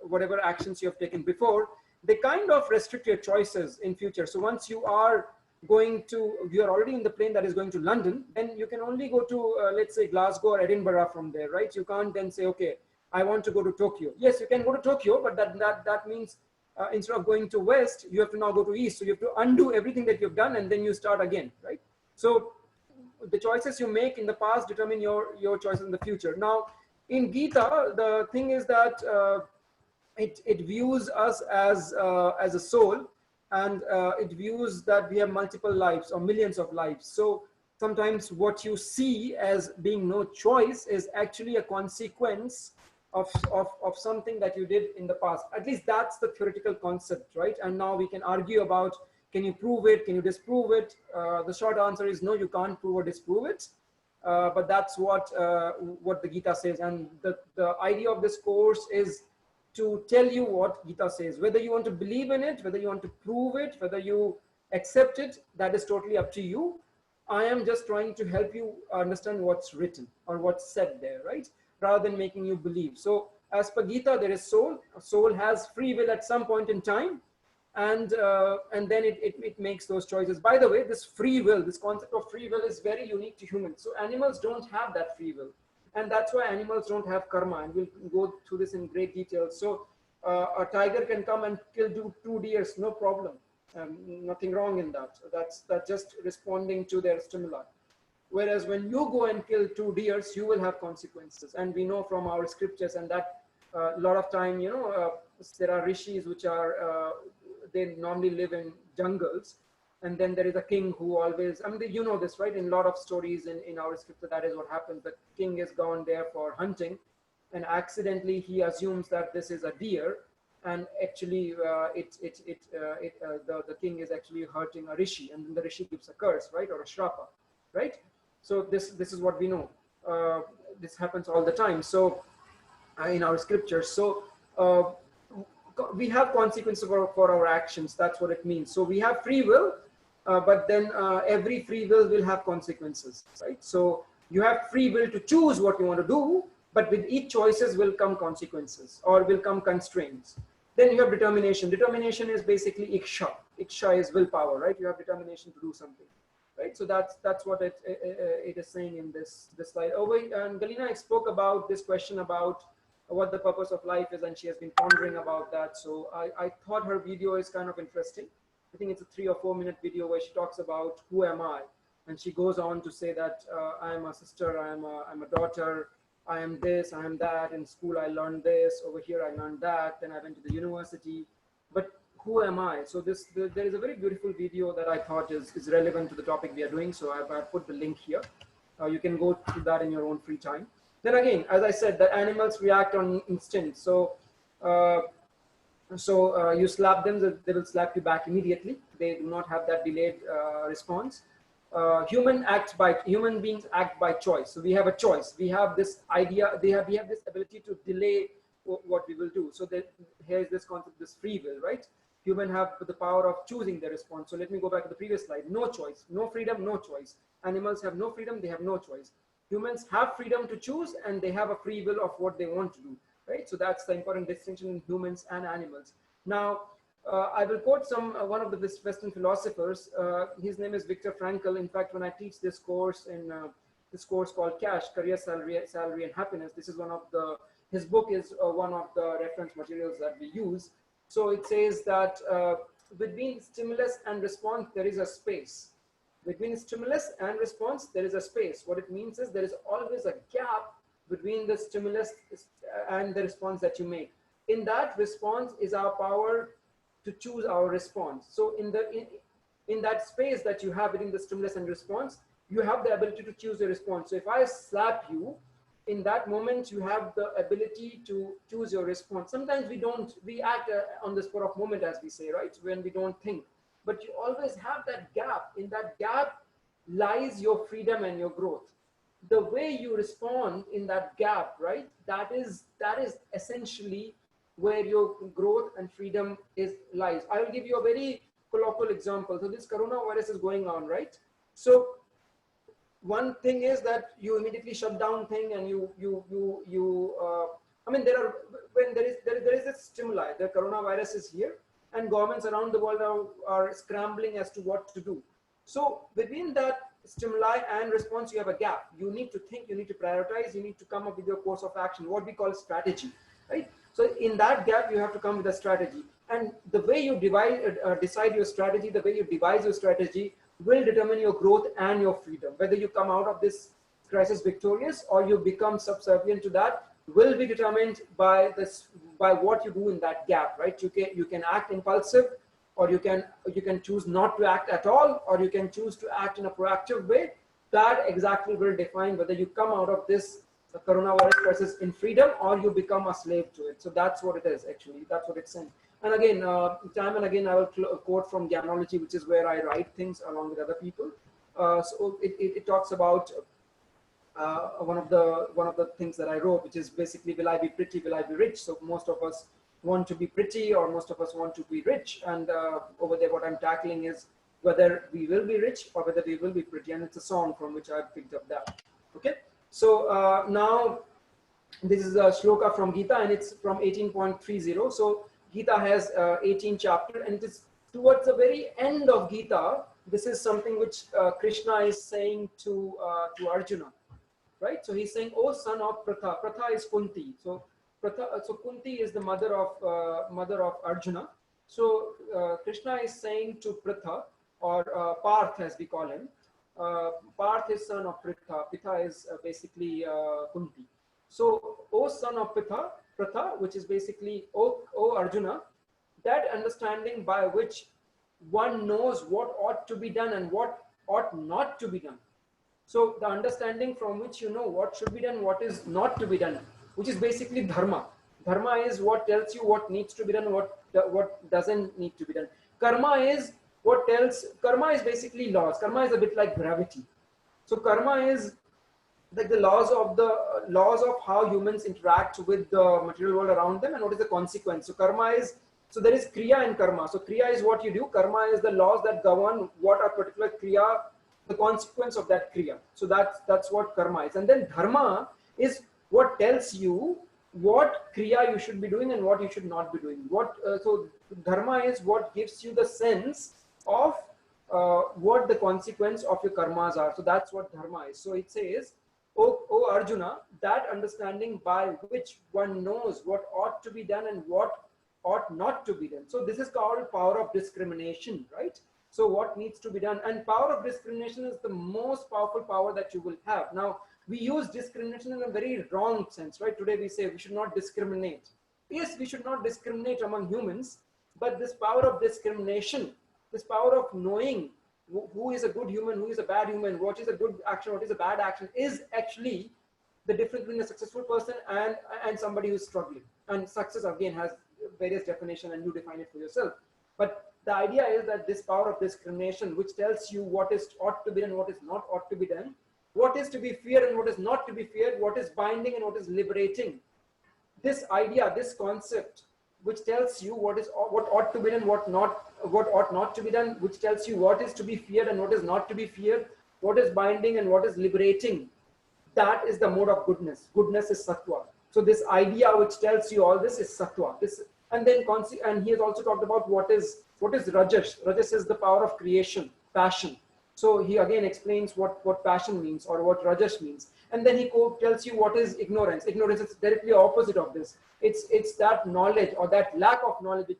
whatever actions you have taken before, they kind of restrict your choices in future. So once you are already in the plane that is going to London, then you can only go to, let's say, Glasgow or Edinburgh from there, right? You can't then say, okay, I want to go to Tokyo. Yes, you can go to Tokyo, but that means instead of going to west, you have to now go to east. So you have to undo everything that you've done, and then you start again, right? So the choices you make in the past determine your choices in the future. Now, in Gita, the thing is that it views us as a soul, and it views that we have multiple lives or millions of lives. So sometimes what you see as being no choice is actually a consequence of something that you did in the past. At least that's the theoretical concept, right? And now we can argue about, can you prove it? Can you disprove it? The short answer is no, you can't prove or disprove it. But that's what the Gita says. And the idea of this course is to tell you what Gita says. Whether you want to believe in it, whether you want to prove it, whether you accept it, that is totally up to you. I am just trying to help you understand what's written or what's said there, right? Rather than making you believe. So as per Gita, there is soul. A soul has free will at some point in time, and then it makes those choices. By the way, this free will, this concept of free will is very unique to humans. So animals don't have that free will. And that's why animals don't have karma. And we'll go through this in great detail. So a tiger can come and kill two deers, no problem. Nothing wrong in that. That's just responding to their stimuli. Whereas when you go and kill 2 deers, you will have consequences. And we know from our scriptures, and that a lot of time, there are rishis which are, they normally live in jungles. And then there is a king who always, you know this, right? In a lot of stories in our scripture, that is what happens. The king is gone there for hunting, and accidentally he assumes that this is a deer. And actually the king is actually hurting a rishi, and then the rishi gives a curse, right? Or a shrapa, right? So this is what we know. This happens all the time. So in our scriptures, so we have consequences for our actions. That's what it means. So we have free will, but then every free will have consequences, right? So You have free will to choose what you want to do, but with each choices will come consequences or will come constraints. Then you have determination. Determination is basically iksha. Iksha is willpower, right? You have determination to do something, right? So that's what it is saying in this slide. And Galina spoke about this question about what the purpose of life is, and she has been pondering about that. So I thought her video is kind of interesting. I think it's a 3 or 4 minute video where she talks about who am I, and she goes on to say that I am a sister, I'm a daughter, I am this, I am that. In school I learned this, over here I learned that, then I went to the university. But who am I? So there is a very beautiful video that I thought is relevant to the topic we are doing. So I've put the link here. You can go to that in your own free time. Then again, as I said, the animals react on instinct. So you slap them, they will slap you back immediately. They do not have that delayed response. Human beings act by choice. So we have a choice. We have this idea. We have this ability to delay what we will do. So here is this concept, this free will, right? Humans have the power of choosing their response. So let me go back to the previous slide. No choice, no freedom, no choice. Animals have no freedom. They have no choice. Humans have freedom to choose, and they have a free will of what they want to do, right? So that's the important distinction in humans and animals. Now, I will quote one of the Western philosophers. His name is Viktor Frankl. In fact, when I teach this course in this course called Cash, Career, Salary and Happiness, this is his book is one of the reference materials that we use. So it says that between stimulus and response, there is a space. Between stimulus and response, there is a space. What it means is there is always a gap between the stimulus and the response that you make. In that response is our power to choose our response. So in that space that you have between the stimulus and response, you have the ability to choose your response. So if I slap you, in that moment, you have the ability to choose your response. Sometimes we act on the spur of moment, as we say, right? When we don't think. But you always have that gap. In that gap lies your freedom and your growth. The way you respond in that gap, right? That is essentially where your growth and freedom lies. I will give you a very colloquial example. So this coronavirus is going on, right? So one thing is that you immediately shut down thing, and I mean, there is a stimuli. The coronavirus is here, and governments around the world are scrambling as to what to do. So between that stimuli and response, you have a gap. You need to think, you need to prioritize, you need to come up with your course of action, what we call strategy, right? So in that gap, you have to come with a strategy. And the way you decide your strategy, the way you devise your strategy will determine your growth and your freedom. Whether you come out of this crisis victorious or you become subservient to that will be determined by what you do in that gap, right? You can act impulsive, or you can choose not to act at all, or you can choose to act in a proactive way. That exactly will define whether you come out of this coronavirus crisis in freedom or you become a slave to it. So that's what it is, actually. That's what it's saying. And again, time and again, I will quote from Gyanalogy, which is where I write things along with other people. So it talks about one of the things that I wrote, which is basically, will I be pretty, will I be rich? So most of us want to be pretty, or most of us want to be rich. And over there, what I'm tackling is whether we will be rich or whether we will be pretty. And it's a song from which I've picked up that. Okay. So now this is a shloka from Gita, and it's from 18.30. So Gita has 18 chapters, and it is towards the very end of Gita. This is something which Krishna is saying to Arjuna, right? So he's saying, "Oh son of Pratha." Pratha is Kunti. So Kunti is the mother of Arjuna. So Krishna is saying to Pratha, or Parth as we call him. Parth is son of Pratha. Pratha is basically Kunti. So, O son of Pratha, which is basically, O Arjuna, that understanding by which one knows what ought to be done and what ought not to be done. So the understanding from which you know what should be done, what is not to be done, which is basically dharma. Dharma is what tells you what needs to be done, what doesn't need to be done. Karma is basically laws. Karma is a bit like gravity. So karma is like the laws of how humans interact with the material world around them, and what is the consequence. So karma is, so there is kriya and karma. So kriya is what you do. Karma is the laws that govern what a particular kriya the consequence of that kriya. So that's what karma is. And then dharma is what tells you what kriya you should be doing and what you should not be doing. So dharma is what gives you the sense of what the consequence of your karmas are. So that's what dharma is. So it says, O Arjuna, that understanding by which one knows what ought to be done and what ought not to be done. So this is called power of discrimination, right? So what needs to be done, and power of discrimination is the most powerful power that you will have. Now, we use discrimination in a very wrong sense, right? Today we say we should not discriminate. Yes, we should not discriminate among humans, but this power of discrimination, this power of knowing who is a good human, who is a bad human, what is a good action, what is a bad action, is actually the difference between a successful person and somebody who's struggling. And success again has various definitions, and you define it for yourself. But the idea is that this power of discrimination, which tells you what is ought to be done, what is not ought to be done, what is to be feared and what is not to be feared, what is binding and what is liberating. This idea, this concept, which tells you what ought to be done, what ought not to be done, which tells you what is to be feared and what is not to be feared, what is binding and what is liberating. That is the mode of goodness. Goodness is sattva. So this idea which tells you all this is sattva. And he has also talked about what is rajas. Rajas is the power of creation, passion. So he again explains what passion means or what rajas means. And then he tells you what is ignorance. Ignorance is directly opposite of this. It's that knowledge or that lack of knowledge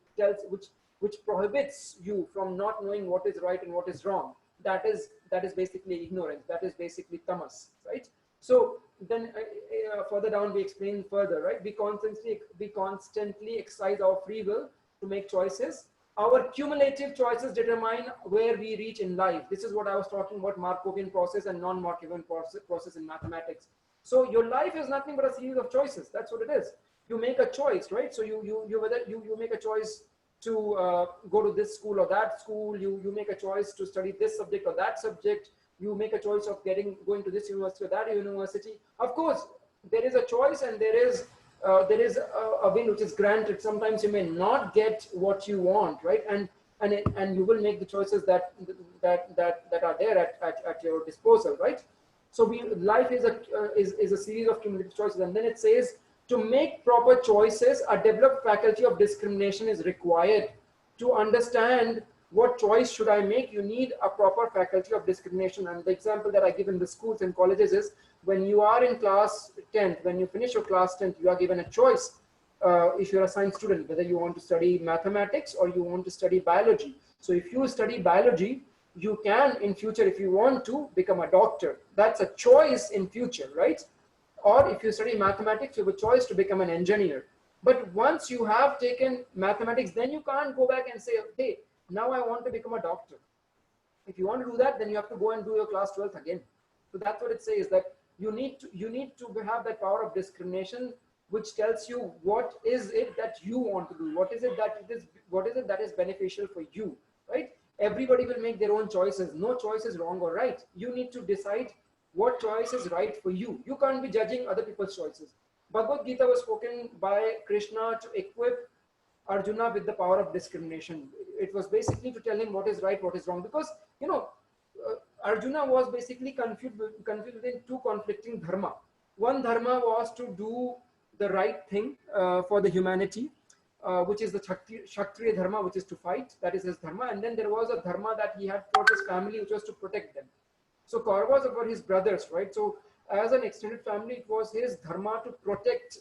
which prohibits you from not knowing what is right and what is wrong. That is basically ignorance. That is basically tamas, right? So then further down we explain further, right? We constantly exercise our free will to make choices. Our cumulative choices determine where we reach in life. This is what I was talking about, Markovian process and non-Markovian process in mathematics. So your life is nothing but a series of choices. That's what it is. You make a choice, right? So you make a choice to go to this school or that school. You make a choice to study this subject or that subject. You make a choice of going to this university or that university. Of course, there is a choice and there is a will which is granted. Sometimes you may not get what you want, right? And you will make the choices that are there at your disposal, right? So life is a series of cumulative choices. And then it says, to make proper choices, a developed faculty of discrimination is required. To understand what choice should I make, you need a proper faculty of discrimination. And the example that I give in the schools and colleges is, when you are in class 10th, when you finish your class 10th, you are given a choice. If you're a science student, whether you want to study mathematics or you want to study biology. So if you study biology, you can in future, if you want to, become a doctor. That's a choice in future, right? Or if you study mathematics, you have a choice to become an engineer. But once you have taken mathematics, then you can't go back and say, hey, now I want to become a doctor. If you want to do that, then you have to go and do your class 12th again. So that's what it says, that you need to have that power of discrimination, which tells you what is it that you want to do, what is it that is beneficial for you, right? Everybody will make their own choices. No choice is wrong or right. You need to decide what choice is right for you. You can't be judging other people's choices. Bhagavad Gita was spoken by Krishna to equip Arjuna with the power of discrimination. It was basically to tell him what is right, what is wrong, because Arjuna was basically confused within two conflicting dharma. One dharma was to do the right thing for the humanity, which is the Kshatriya dharma, which is to fight. That is his dharma. And then there was a dharma that he had for his family, which was to protect them. So Kauravas were his brothers, right? So as an extended family, it was his dharma to protect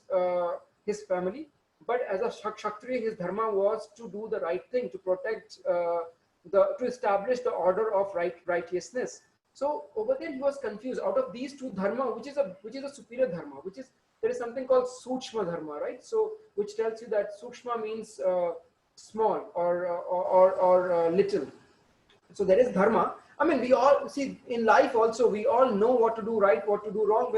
his family. But as a Kshatriya, his dharma was to do the right thing, to protect, to establish the order of righteousness. So over there he was confused. Out of these two dharma, which is a superior dharma, there is something called Sukshma dharma, right? So which tells you that Sukshma means small or little. So there is dharma. I mean, we all see in life also, we all know what to do right, what to do wrong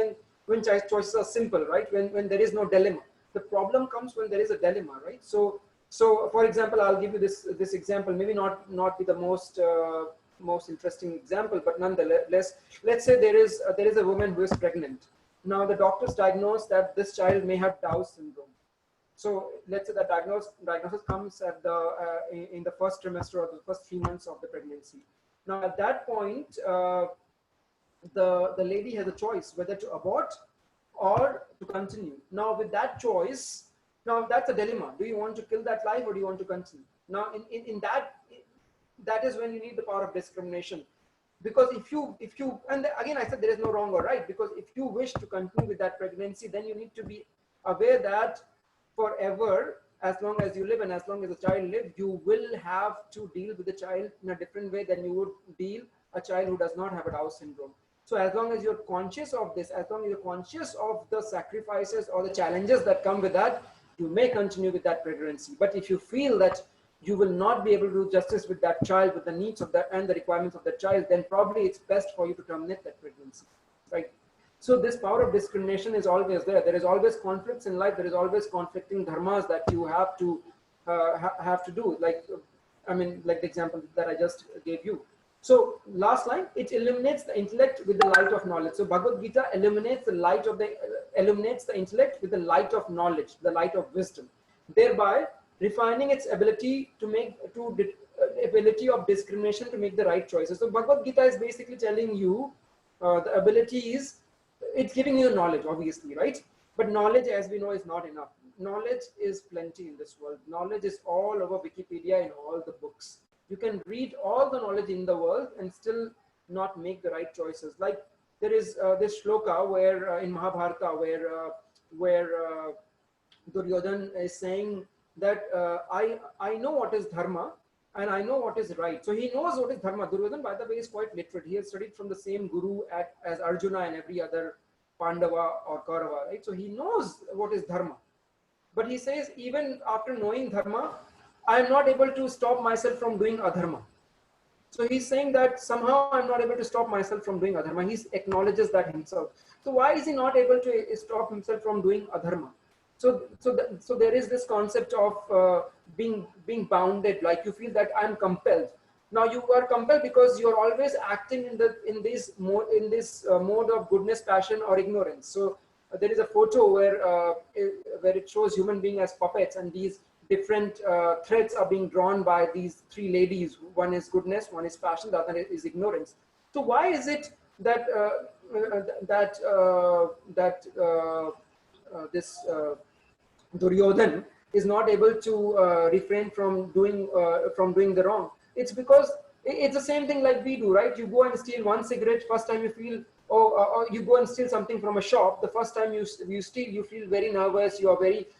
when choices are simple, right? When there is no dilemma. The problem comes when there is a dilemma, right? So for example, I'll give you this example, maybe not be the most interesting example, but nonetheless, let's say there is a woman who is pregnant. Now the doctors diagnose that this child may have Down syndrome. So let's say that diagnosis comes at in the first trimester or the first 3 months of the pregnancy. Now at that point, the lady has a choice whether to abort or to continue. Now with that choice, now that's a dilemma. Do you want to kill that life or do you want to continue? Now in that is when you need the power of discrimination. Because if you and again I said there is no wrong or right, because if you wish to continue with that pregnancy, then you need to be aware that forever, as long as you live and as long as the child lives, you will have to deal with the child in a different way than you would deal a child who does not have a Down syndrome. So as long as you're conscious of this, as long as you're conscious of the sacrifices or the challenges that come with that, you may continue with that pregnancy. But if you feel that you will not be able to do justice with that child, with the needs of that and the requirements of that child, then probably it's best for you to terminate that pregnancy, right? So this power of discrimination is always there. There is always conflicts in life. There is always conflicting dharmas that you have to do. Like, I mean, like the example that I just gave you. So last line, it illuminates the intellect with the light of knowledge. So Bhagavad Gita illuminates the intellect with the light of knowledge, the light of wisdom, thereby refining its ability ability of discrimination to make the right choices. So Bhagavad Gita is basically telling you the abilities. It's giving you knowledge, obviously, right? But knowledge, as we know, is not enough. Knowledge is plenty in this world. Knowledge is all over Wikipedia and all the books. You can read all the knowledge in the world and still not make the right choices. Like there is this shloka where in Mahabharata where Duryodhan is saying that I know what is dharma and I know what is right. So he knows what is dharma. Duryodhan, by the way, is quite literate. He has studied from the same guru as Arjuna and every other Pandava or Kaurava, right? So he knows what is dharma. But he says, even after knowing dharma, I am not able to stop myself from doing adharma. So he's saying that somehow I'm not able to stop myself from doing adharma. He acknowledges that himself. So why is he not able to stop himself from doing adharma? So there is this concept of being bounded, like you feel that I'm compelled. Now you are compelled because you're always acting in this mode of goodness, passion, or ignorance. So there is a photo where it shows human being as puppets, and these different threads are being drawn by these three ladies. One is goodness, one is passion, the other is ignorance. So why is it that this Duryodhan is not able to refrain from doing the wrong? It's because it's the same thing like we do, right? You go and steal one cigarette. First time you feel, or you go and steal something from a shop. The first time you steal, you feel very nervous. You are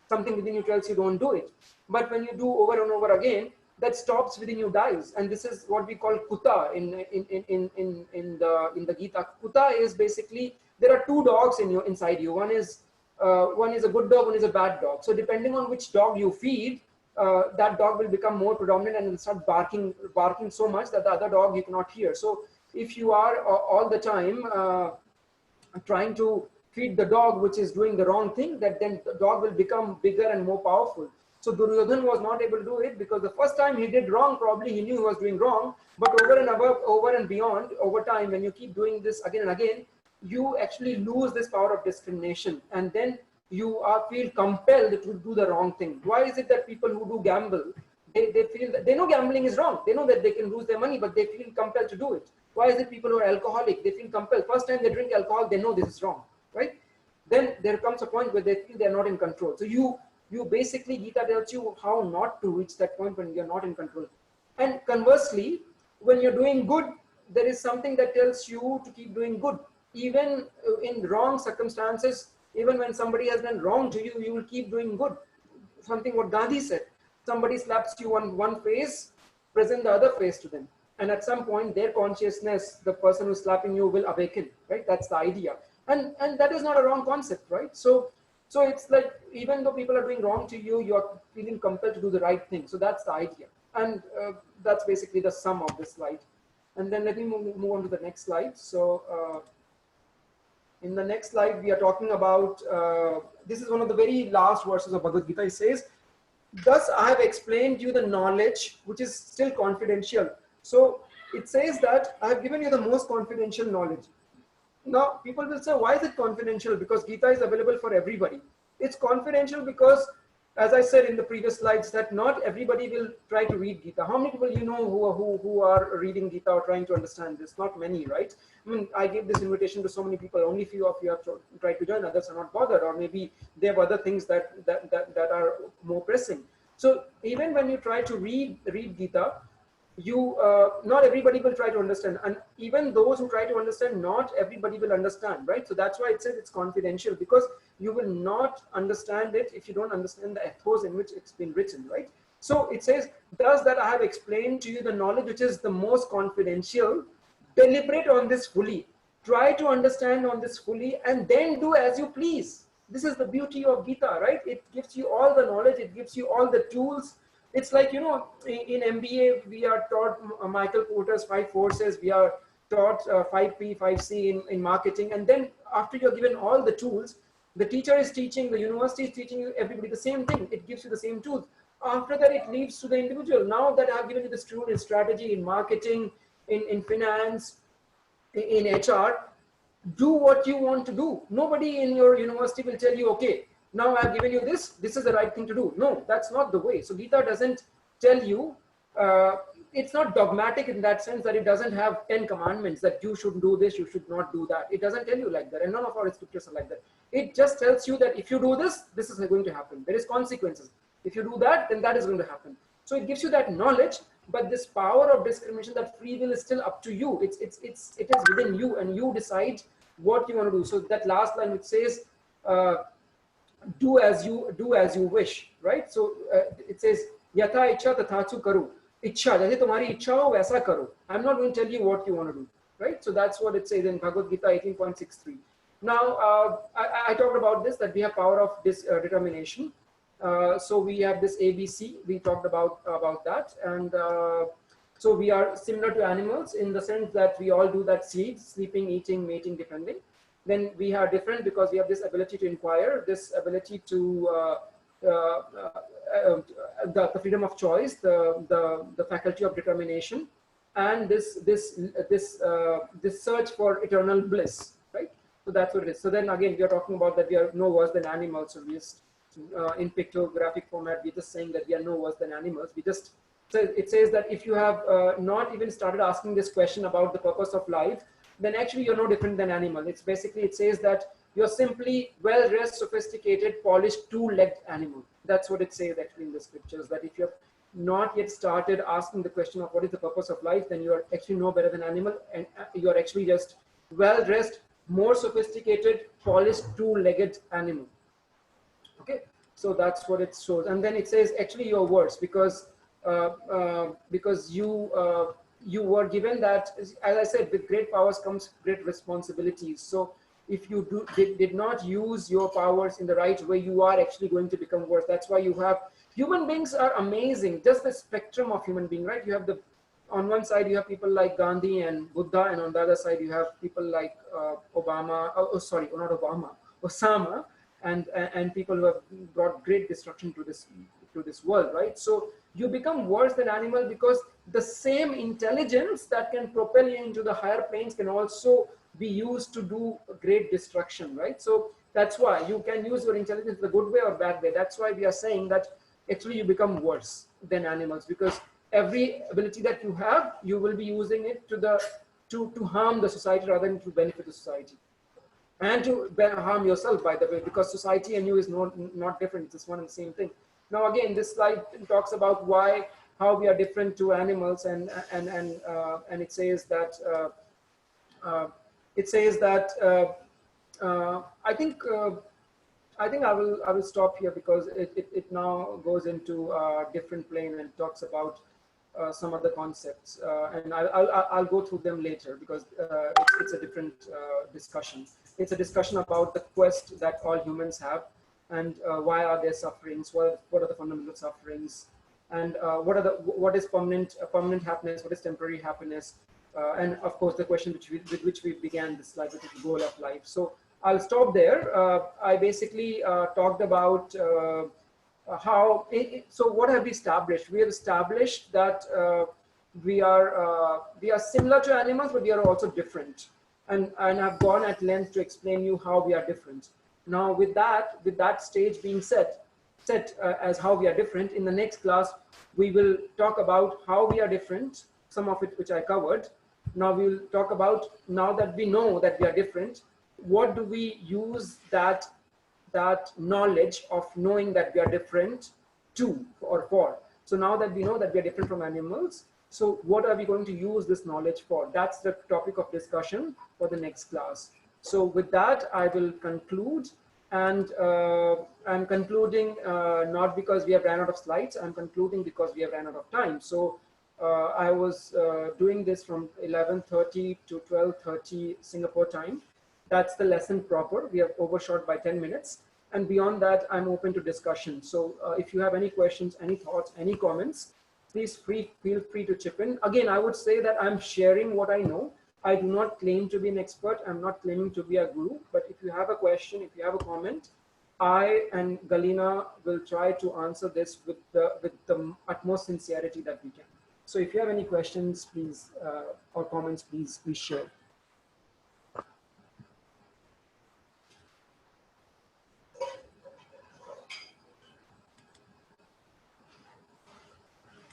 something within you tells you don't do it. But when you do over and over again, that stops within you dies, and this is what we call kuta in the Gita. Kuta is basically there are two dogs inside you. One is a good dog, one is a bad dog. So depending on which dog you feed, that dog will become more predominant and will start barking so much that the other dog you cannot hear. So if you are all the time trying to feed the dog which is doing the wrong thing, that then the dog will become bigger and more powerful. So Duryodhan was not able to do it because the first time he did wrong, probably he knew he was doing wrong, but over and beyond, over time, when you keep doing this again and again, you actually lose this power of discrimination, and then you feel compelled to do the wrong thing. Why is it that people who do gamble, they feel that they know gambling is wrong, they know that they can lose their money, but they feel compelled to do it? Why is it people who are alcoholic, they feel compelled? First time they drink alcohol, they know this is wrong, right? Then there comes a point where they feel they're not in control. So you basically, Gita tells you how not to reach that point when you're not in control. And conversely, when you're doing good, there is something that tells you to keep doing good. Even in wrong circumstances, even when somebody has done wrong to you, you will keep doing good. Something what Gandhi said, somebody slaps you on one face, present the other face to them. And at some point, their consciousness, the person who's slapping you, will awaken, right? That's the idea. And that is not a wrong concept, right? So it's like, even though people are doing wrong to you, you're feeling compelled to do the right thing. So that's the idea. And that's basically the sum of this slide. And then let me move on to the next slide. So in the next slide, we are talking about, this is one of the very last verses of Bhagavad Gita. It says, thus I have explained you the knowledge which is still confidential. So it says that I have given you the most confidential knowledge. Now people will say, why is it confidential? Because Gita is available for everybody. It's confidential because as I said in the previous slides, that not everybody will try to read Gita. How many people you know who are reading Gita or trying to understand this? Not many, right? I mean, I gave this invitation to so many people. Only few of you have tried to join. Others are not bothered, or maybe they have other things that are more pressing. So even when you try to read Gita, you not everybody will try to understand, and even those who try to understand, not everybody will understand, right? So that's why it says it's confidential, because you will not understand it if you don't understand the ethos in which it's been written, right? So it says, thus that I have explained to you the knowledge which is the most confidential, deliberate on this fully, try to understand on this fully, and then do as you please. This is the beauty of Gita, right? It gives you all the knowledge, it gives you all the tools. It's like, you know, in MBA, we are taught Michael Porter's 5 forces, we are taught 5P, 5C in marketing. And then after you're given all the tools, the teacher is teaching, the university is teaching you, everybody the same thing. It gives you the same tools. After that, it leads to the individual. Now that I've given you this tool in strategy, in marketing, in finance, in HR, do what you want to do. Nobody in your university will tell you, okay, now I've given you this is the right thing to do. No, that's not the way. So Gita doesn't tell you, it's not dogmatic in that sense that it doesn't have 10 commandments that you should do this, you should not do that. It doesn't tell you like that, and none of our scriptures are like that. It just tells you that if you do this, this is going to happen. There is consequences. If you do that, then that is going to happen. So it gives you that knowledge, but this power of discrimination, that free will is still up to you. It is within you, and you decide what you want to do. So that last line which says, do as you wish, right? So it says, yatha ichha tathachu karu. Ichha, jaise tumhari ichha ho waisa karo. I'm not going to tell you what you want to do, right? So that's what it says in Bhagavad Gita 18.63. Now, I talked about this, that we have power of this determination. So we have this ABC, we talked about that. And so we are similar to animals in the sense that we all do that seed, sleeping, eating, mating, depending. Then we are different because we have this ability to inquire, this ability to the freedom of choice, the faculty of determination, and this search for eternal bliss, right? So that's what it is. So then again, we are talking about that we are no worse than animals. So we just in pictographic format, we're just saying that we are no worse than animals. We just, so it says that if you have not even started asking this question about the purpose of life, then actually you're no different than animal. It's basically, it says that you're simply well-dressed, sophisticated, polished, two-legged animal. That's what it says actually in the scriptures, that if you have not yet started asking the question of what is the purpose of life, then you are actually no better than animal, and you are actually just well-dressed, more sophisticated, polished, two-legged animal. Okay, so that's what it shows. And then it says actually you're worse because you were given that, as I said, with great powers comes great responsibilities. So if you did not use your powers in the right way, you are actually going to become worse. That's why you have, human beings are amazing, just the spectrum of human being, right? You have on one side you have people like Gandhi and Buddha, and on the other side you have people like Osama, and people who have brought great destruction to this world, right? So you become worse than animal because the same intelligence that can propel you into the higher planes can also be used to do great destruction, right? So that's why you can use your intelligence the good way or bad way. That's why we are saying that actually you become worse than animals, because every ability that you have, you will be using it to harm the society rather than to benefit the society. And to harm yourself, by the way, because society and you is not different. It's just one and the same thing. Now, again, this slide talks about how we are different to animals, and it says that I think I will stop here because it now goes into a different plane and talks about some other concepts, and I'll go through them later because it's a different discussion. It's a discussion about the quest that all humans have, and why are there sufferings? What are the fundamental sufferings? And what is permanent happiness? What is temporary happiness? And of course, the question with which we began this slide, which is the goal of life. So I'll stop there. I basically talked about so what have we established? We have established that we are similar to animals, but we are also different. And I've gone at length to explain you how we are different. Now, with that stage being set, set as how we are different. In the next class, we will talk about how we are different, some of it which I covered. Now we will talk about, now that we know that we are different, what do we use that knowledge of knowing that we are different to or for. So now that we know that we are different from animals, so what are we going to use this knowledge for? That's the topic of discussion for the next class. So with that, I will conclude. And I'm concluding not because we have ran out of slides, I'm concluding because we have ran out of time. So I was doing this from 11:30 to 12:30 Singapore time. That's the lesson proper. We have overshot by 10 minutes. And beyond that, I'm open to discussion. So if you have any questions, any thoughts, any comments, please feel free to chip in. Again, I would say that I'm sharing what I know. I do not claim to be an expert. I'm not claiming to be a guru. But if you have a question, if you have a comment, I and Galina will try to answer this with the utmost sincerity that we can. So if you have any questions, please, or comments, please share.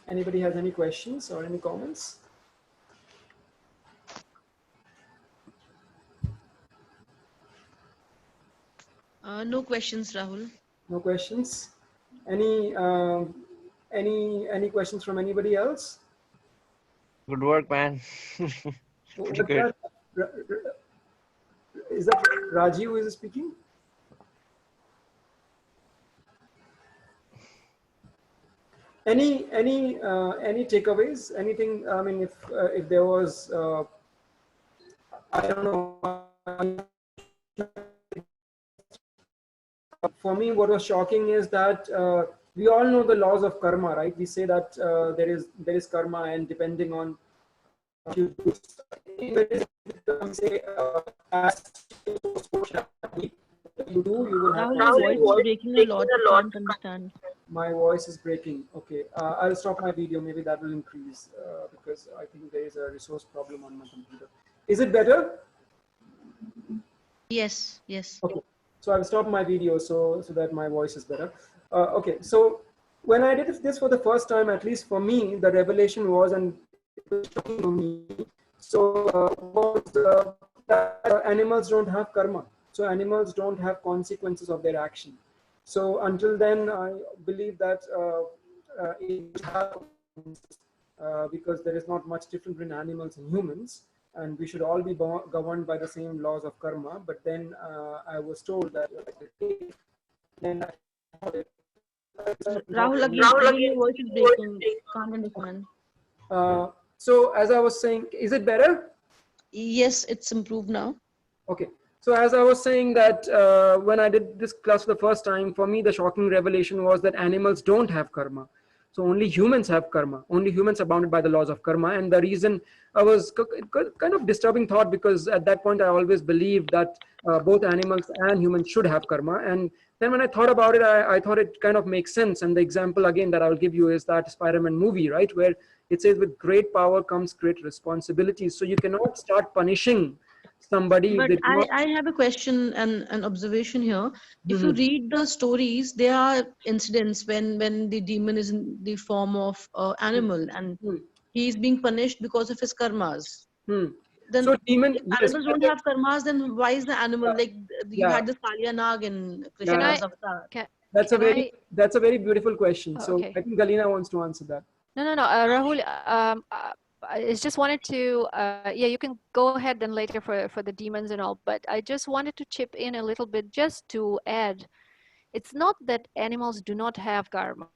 Anybody has any questions or any comments? No questions, Rahul. No questions. Any questions from anybody else? Good work, man. Pretty good. Is that Rajiv who is speaking? Any takeaways? Anything? I mean, if there was, I don't know. For me, what was shocking is that we all know the laws of karma, right? We say that there is karma, and depending on you do, say, you will have. Rahul, your voice is breaking a lot. I can't understand. My voice is breaking. Okay, I'll stop my video. Maybe that will increase because I think there is a resource problem on my computer. Is it better? Yes, yes. Okay, so I'll stop my video so that my voice is better. Okay, so when I did this for the first time, at least for me, the revelation was, and it was shocking to me. So that animals don't have karma. So animals don't have consequences of their action. So until then, I believe that it happens because there is not much difference between animals and humans, and we should all be governed by the same laws of karma. But then I was told that then Rahul, again, your voice is breaking. Can't understand. So as I was saying, is it better? Yes, it's improved now. Okay. So as I was saying that when I did this class for the first time, for me, the shocking revelation was that animals don't have karma. So only humans have karma. Only humans are bounded by the laws of karma. And the reason I was kind of disturbing thought, because at that point I always believed that both animals and humans should have karma. And then when I thought about it, I thought it kind of makes sense. And the example again that I'll give you is that Spider-Man movie, right? Where it says with great power comes great responsibilities. So you cannot start punishing somebody. But I have a question and an observation here. If you read the stories, there are incidents when the demon is in the form of animal and he is being punished because of his karmas. Then so if animals don't have karmas, then why is the animal like you had this Kaliya Nag in Krishna's avatar? That's a very beautiful question. So okay. I think Galina wants to answer that. No, Rahul, I just wanted to, yeah, you can go ahead then later for the demons and all, but I just wanted to chip in a little bit just to add, it's not that animals do not have karma.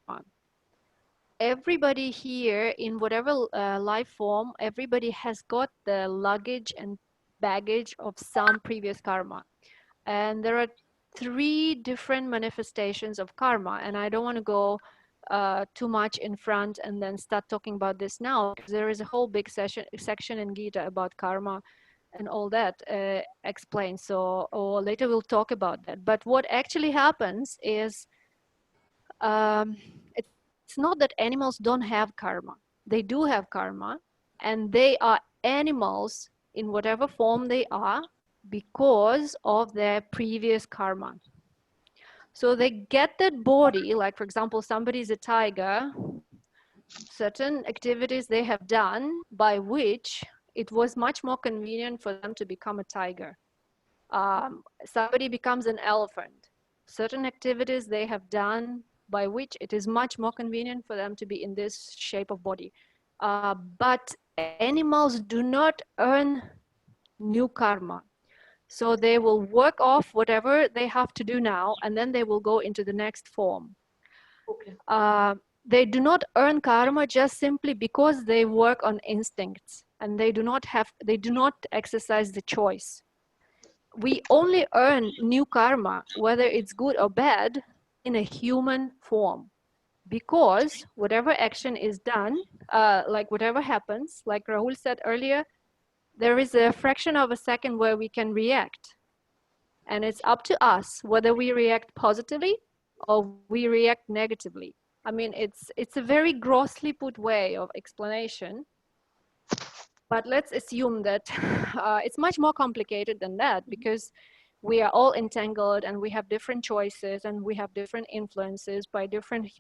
Everybody here in whatever life form, everybody has got the luggage and baggage of some previous karma. And there are 3 different manifestations of karma, and I don't want to go too much in front and then start talking about this now, because there is a whole big section in Gita about karma and all that explained. So later we'll talk about that. But what actually happens is it's not that animals don't have karma. They do have karma, and they are animals in whatever form they are because of their previous karma. So they get that body, like for example, somebody is a tiger, certain activities they have done by which it was much more convenient for them to become a tiger. Somebody becomes an elephant. Certain activities they have done by which it is much more convenient for them to be in this shape of body. But animals do not earn new karma. So they will work off whatever they have to do now, and then they will go into the next form. Okay. They do not earn karma just simply because they work on instincts, and they do not exercise the choice. We only earn new karma, whether it's good or bad, in a human form, because whatever action is done, like whatever happens, like Rahul said earlier, there is a fraction of a second where we can react, and it's up to us whether we react positively or we react negatively. I mean, it's a very grossly put way of explanation, but let's assume that it's much more complicated than that, because we are all entangled and we have different choices and we have different influences by different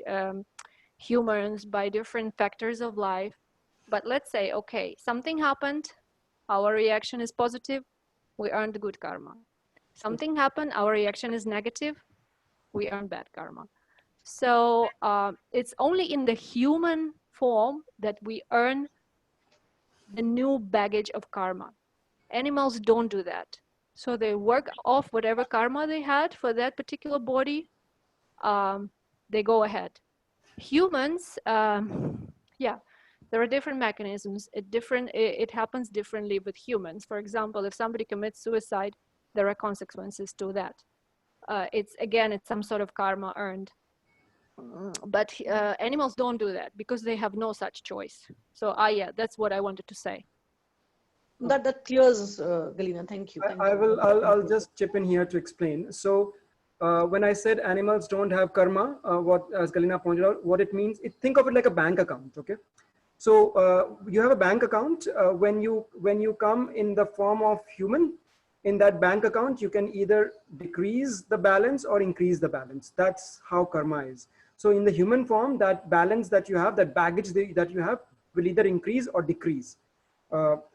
humans, by different factors of life. But let's say, okay, something happened, our reaction is positive, we earned good karma. Something happened, our reaction is negative, we earn bad karma. So it's only in the human form that we earn the new baggage of karma. Animals don't do that. So they work off whatever karma they had for that particular body. They go ahead. Humans, yeah, there are different mechanisms. It happens differently with humans. For example, if somebody commits suicide, there are consequences to that. It's some sort of karma earned. But animals don't do that because they have no such choice. So yeah, that's what I wanted to say. That clears, Galina. Thank you. I'll just chip in here to explain. So when I said animals don't have karma, what, as Galina pointed out, what it means, think of it like a bank account. Okay, so you have a bank account. When you come in the form of human, in that bank account, you can either decrease the balance or increase the balance. That's how karma is. So in the human form, that balance that you have, that baggage that you have, will either increase or decrease.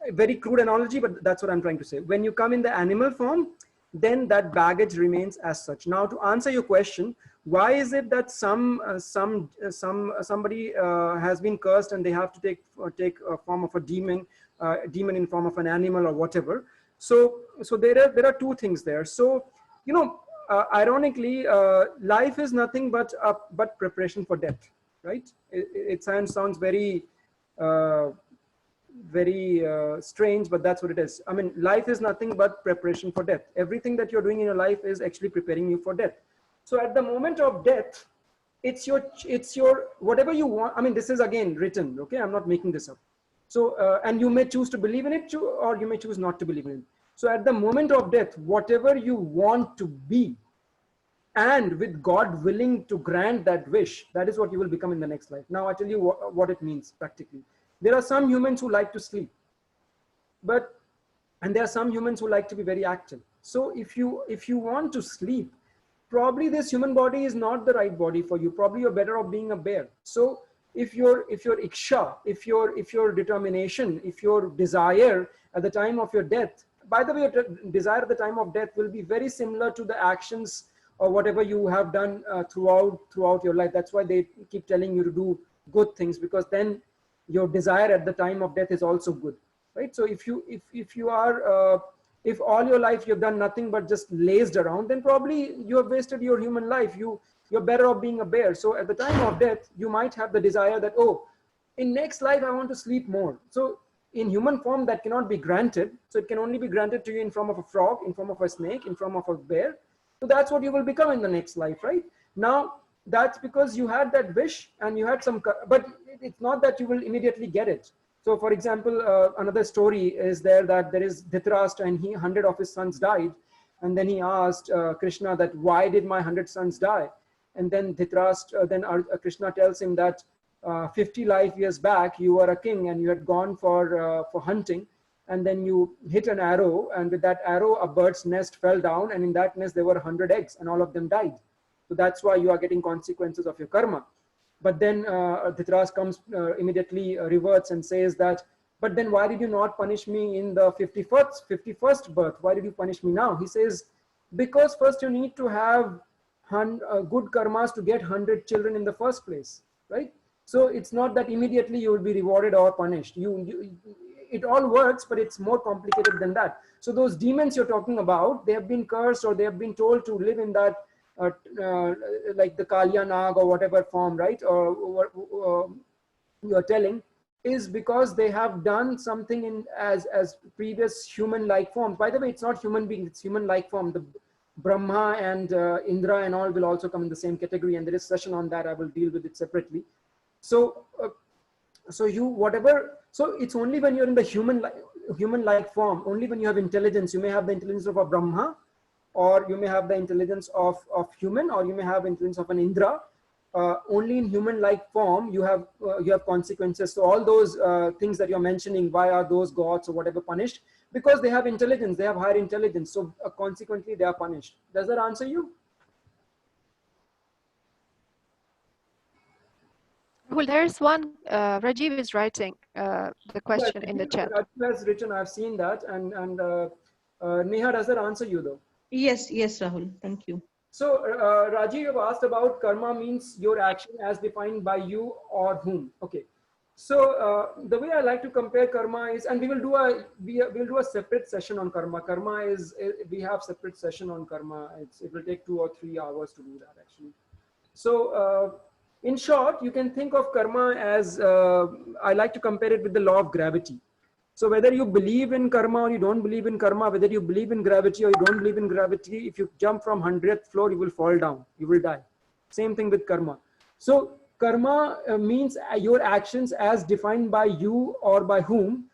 Very crude analogy, but that's what I'm trying to say. When you come in the animal form, then that baggage remains as such. Now, to answer your question, why is it that somebody has been cursed and they have to take a form of a demon, demon in form of an animal or whatever? So there are two things there. So, you know, ironically, life is nothing but preparation for death, right? It sounds very strange, but that's what it is. I mean, life is nothing but preparation for death. Everything that you're doing in your life is actually preparing you for death. So at the moment of death, it's your whatever you want. I mean, this is again written. Okay, I'm not making this up. So and you may choose to believe in it too, or you may choose not to believe in it. So at the moment of death, whatever you want to be, and with God willing to grant that wish, that is what you will become in the next life. Now I tell you what it means practically. There are some humans who like to sleep, and there are some humans who like to be very active. So if you want to sleep, probably this human body is not the right body for you. Probably you're better off being a bear. So if your iksha, if your determination, if your desire at the time of your death, by the way, your desire at the time of death will be very similar to the actions or whatever you have done throughout your life. That's why they keep telling you to do good things, because then your desire at the time of death is also good, right? So if all your life you've done nothing but just lazed around, then probably you have wasted your human life. You're better off being a bear. So at the time of death, you might have the desire that, oh, in next life I want to sleep more. So in human form, that cannot be granted. So it can only be granted to you in form of a frog, in form of a snake, in form of a bear. So that's what you will become in the next life, right? Now, that's because you had that wish and you had some, but it's not that you will immediately get it. So for example, another story is there is Dhritarashtra, and 100 of his sons died. And then he asked Krishna that, why did my 100 sons die? And then Dhritarashtra, Krishna tells him that 50 life years back, you were a king and you had gone for hunting. And then you hit an arrow, and with that arrow, a bird's nest fell down. And in that nest, there were 100 eggs and all of them died. So that's why you are getting consequences of your karma. But then Dhritarashtra comes immediately reverts and says that, but then why did you not punish me in the 51st birth? Why did you punish me now? He says, because first you need to have good karmas to get 100 children in the first place, right? So it's not that immediately you will be rewarded or punished. It all works, but it's more complicated than that. So those demons you're talking about, they have been cursed or they have been told to live in that like the Kalya Nag or whatever form, right? Or you're telling is because they have done something in as previous human-like forms. By the way, it's not human being; it's human-like form. The Brahma and Indra and all will also come in the same category, and there is session on that. I will deal with it separately. So, so it's only when you're in the human-like form, only when you have intelligence. You may have the intelligence of a Brahma, or you may have the intelligence of human, or you may have intelligence of an Indra. Only in human-like form you have consequences. So all those things that you're mentioning, why are those gods or whatever punished? Because they have intelligence, they have higher intelligence. So consequently, they are punished. Does that answer you? Well, there's one. Rajiv is writing the question in the chat. Rajiv has written. I've seen that, and Neha, does that answer you though? Yes, Rahul. Thank you. So Rajiv, you've asked about karma means your action as defined by you or whom. Okay. So the way I like to compare karma is, and we will do a separate session on karma. Karma is, we have separate session on karma. It will take 2 or 3 hours to do that actually. So in short, you can think of karma as, I like to compare it with the law of gravity. So whether you believe in karma or you don't believe in karma, whether you believe in gravity or you don't believe in gravity, if you jump from 100th floor, you will fall down, you will die. Same thing with karma. So karma means your actions as defined by you or by whom.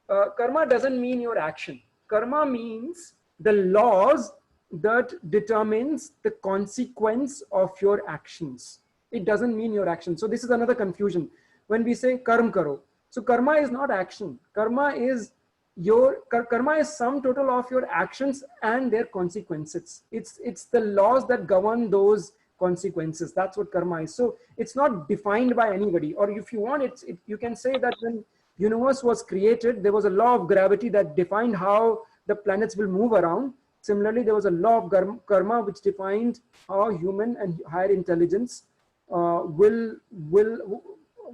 Karma doesn't mean your action. Karma means the laws that determines the consequence of your actions. It doesn't mean your action. So this is another confusion. When we say karma karo, so karma is not action. Karma is sum total of your actions and their consequences. It's the laws that govern those consequences. That's what karma is. So it's not defined by anybody. Or if you want, you can say that when universe was created, there was a law of gravity that defined how the planets will move around. Similarly, there was a law of karma which defined how human and higher intelligence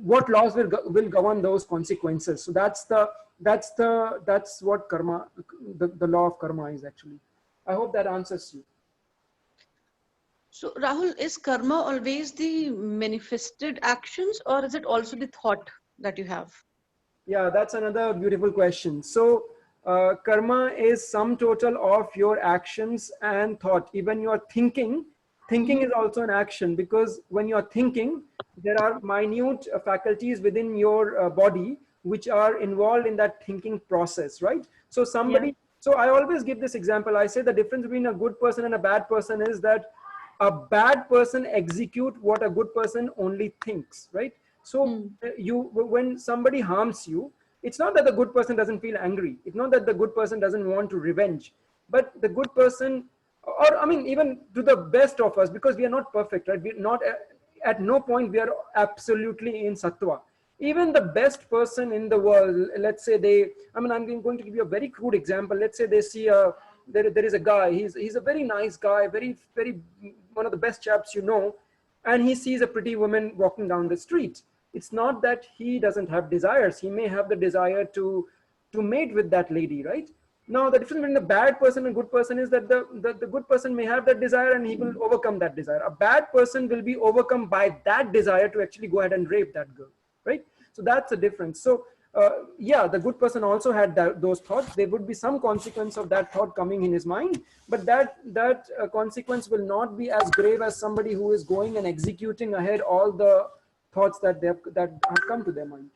what laws will govern those consequences. So that's what karma, the law of karma is actually. I hope that answers you. So Rahul, is karma always the manifested actions, or is it also the thought that you have? Yeah, that's another beautiful question. So karma is sum total of your actions and thought. Even your thinking is also an action, because when you're thinking, there are minute faculties within your body which are involved in that thinking process, right? So so I always give this example. I say the difference between a good person and a bad person is that a bad person execute what a good person only thinks, right? So when somebody harms you, it's not that the good person doesn't feel angry. It's not that the good person doesn't want to revenge, but the good person, or I mean, even to the best of us, because we are not perfect, right? We're not, at no point we are absolutely in sattva. Even the best person in the world, let's say I'm going to give you a very crude example. Let's say they see there is a guy, he's a very nice guy, very one of the best chaps you know, and he sees a pretty woman walking down the street. It's not that he doesn't have desires. He may have the desire to mate with that lady, right? Now, the difference between the bad person and good person is that the good person may have that desire and he will overcome that desire. A bad person will be overcome by that desire to actually go ahead and rape that girl, right? So that's the difference. So yeah, the good person also had those thoughts. There would be some consequence of that thought coming in his mind, but that consequence will not be as grave as somebody who is going and executing ahead all the thoughts that have come to their mind.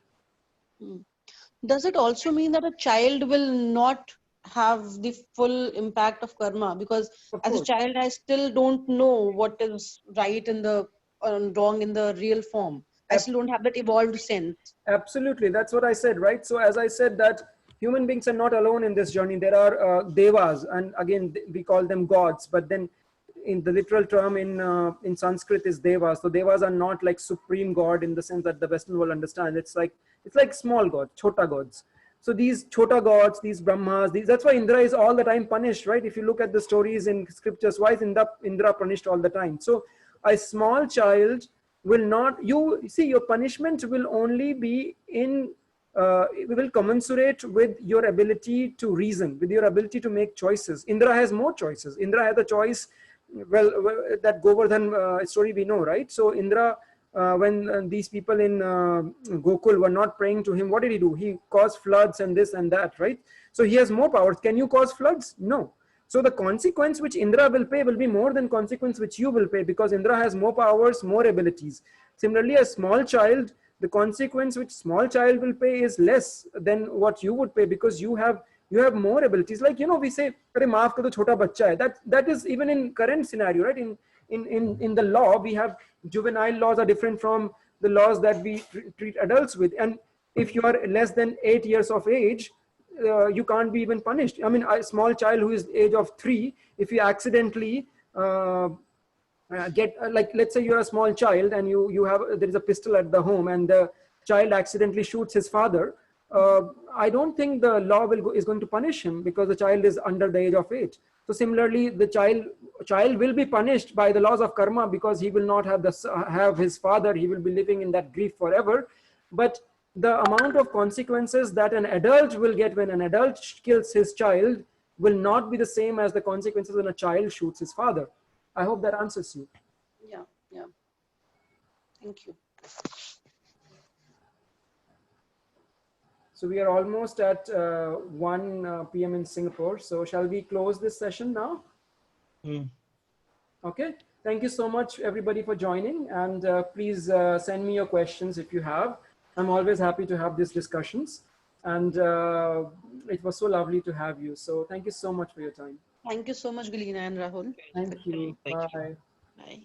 Does it also mean that a child will not have the full impact of karma? Because as a child, I still don't know what is right and wrong in the real form. I still don't have that evolved sense. Absolutely. That's what I said, right? So as I said that human beings are not alone in this journey. There are devas, and again, we call them gods, but then in the literal term in Sanskrit is devas. So devas are not like supreme god in the sense that the Western world understands. It's like small gods, chota gods. So these chota gods, these brahmas, that's why Indra is all the time punished, right? If you look at the stories in scriptures, why is Indra punished all the time? So a small child will not, you see, your punishment will only be it will commensurate with your ability to reason, with your ability to make choices. Indra has more choices. Indra had a choice, well, that Govardhan story we know, right? So Indra, when these people in Gokul were not praying to him, what did he do? He caused floods and this and that, right? So he has more powers. Can you cause floods? No. So the consequence which Indra will pay will be more than consequence which you will pay, because Indra has more powers, more abilities. Similarly, a small child, the consequence which small child will pay is less than what you would pay, because you have more abilities. Like, we say, "Arey, maaf kar do, chota bachcha hai." That is even in current scenario, right? In the law, we have juvenile laws are different from the laws that we treat adults with. And if you are less than 8 years of age, you can't be even punished. I mean, a small child who is age of 3, if you accidentally like, let's say you're a small child and there is a pistol at the home and the child accidentally shoots his father, I don't think the law is going to punish him, because the child is under the age of 8. So similarly, the child will be punished by the laws of karma, because he will not have his father. He will be living in that grief forever. But the amount of consequences that an adult will get when an adult kills his child will not be the same as the consequences when a child shoots his father. I hope that answers you. Yeah. Thank you. So we are almost at 1 p.m. in Singapore. So shall we close this session now? Okay. Thank you so much, everybody, for joining. And please send me your questions if you have. I'm always happy to have these discussions. And it was so lovely to have you. So thank you so much for your time. Thank you so much, Galina and Rahul. Thank you. Bye. Bye.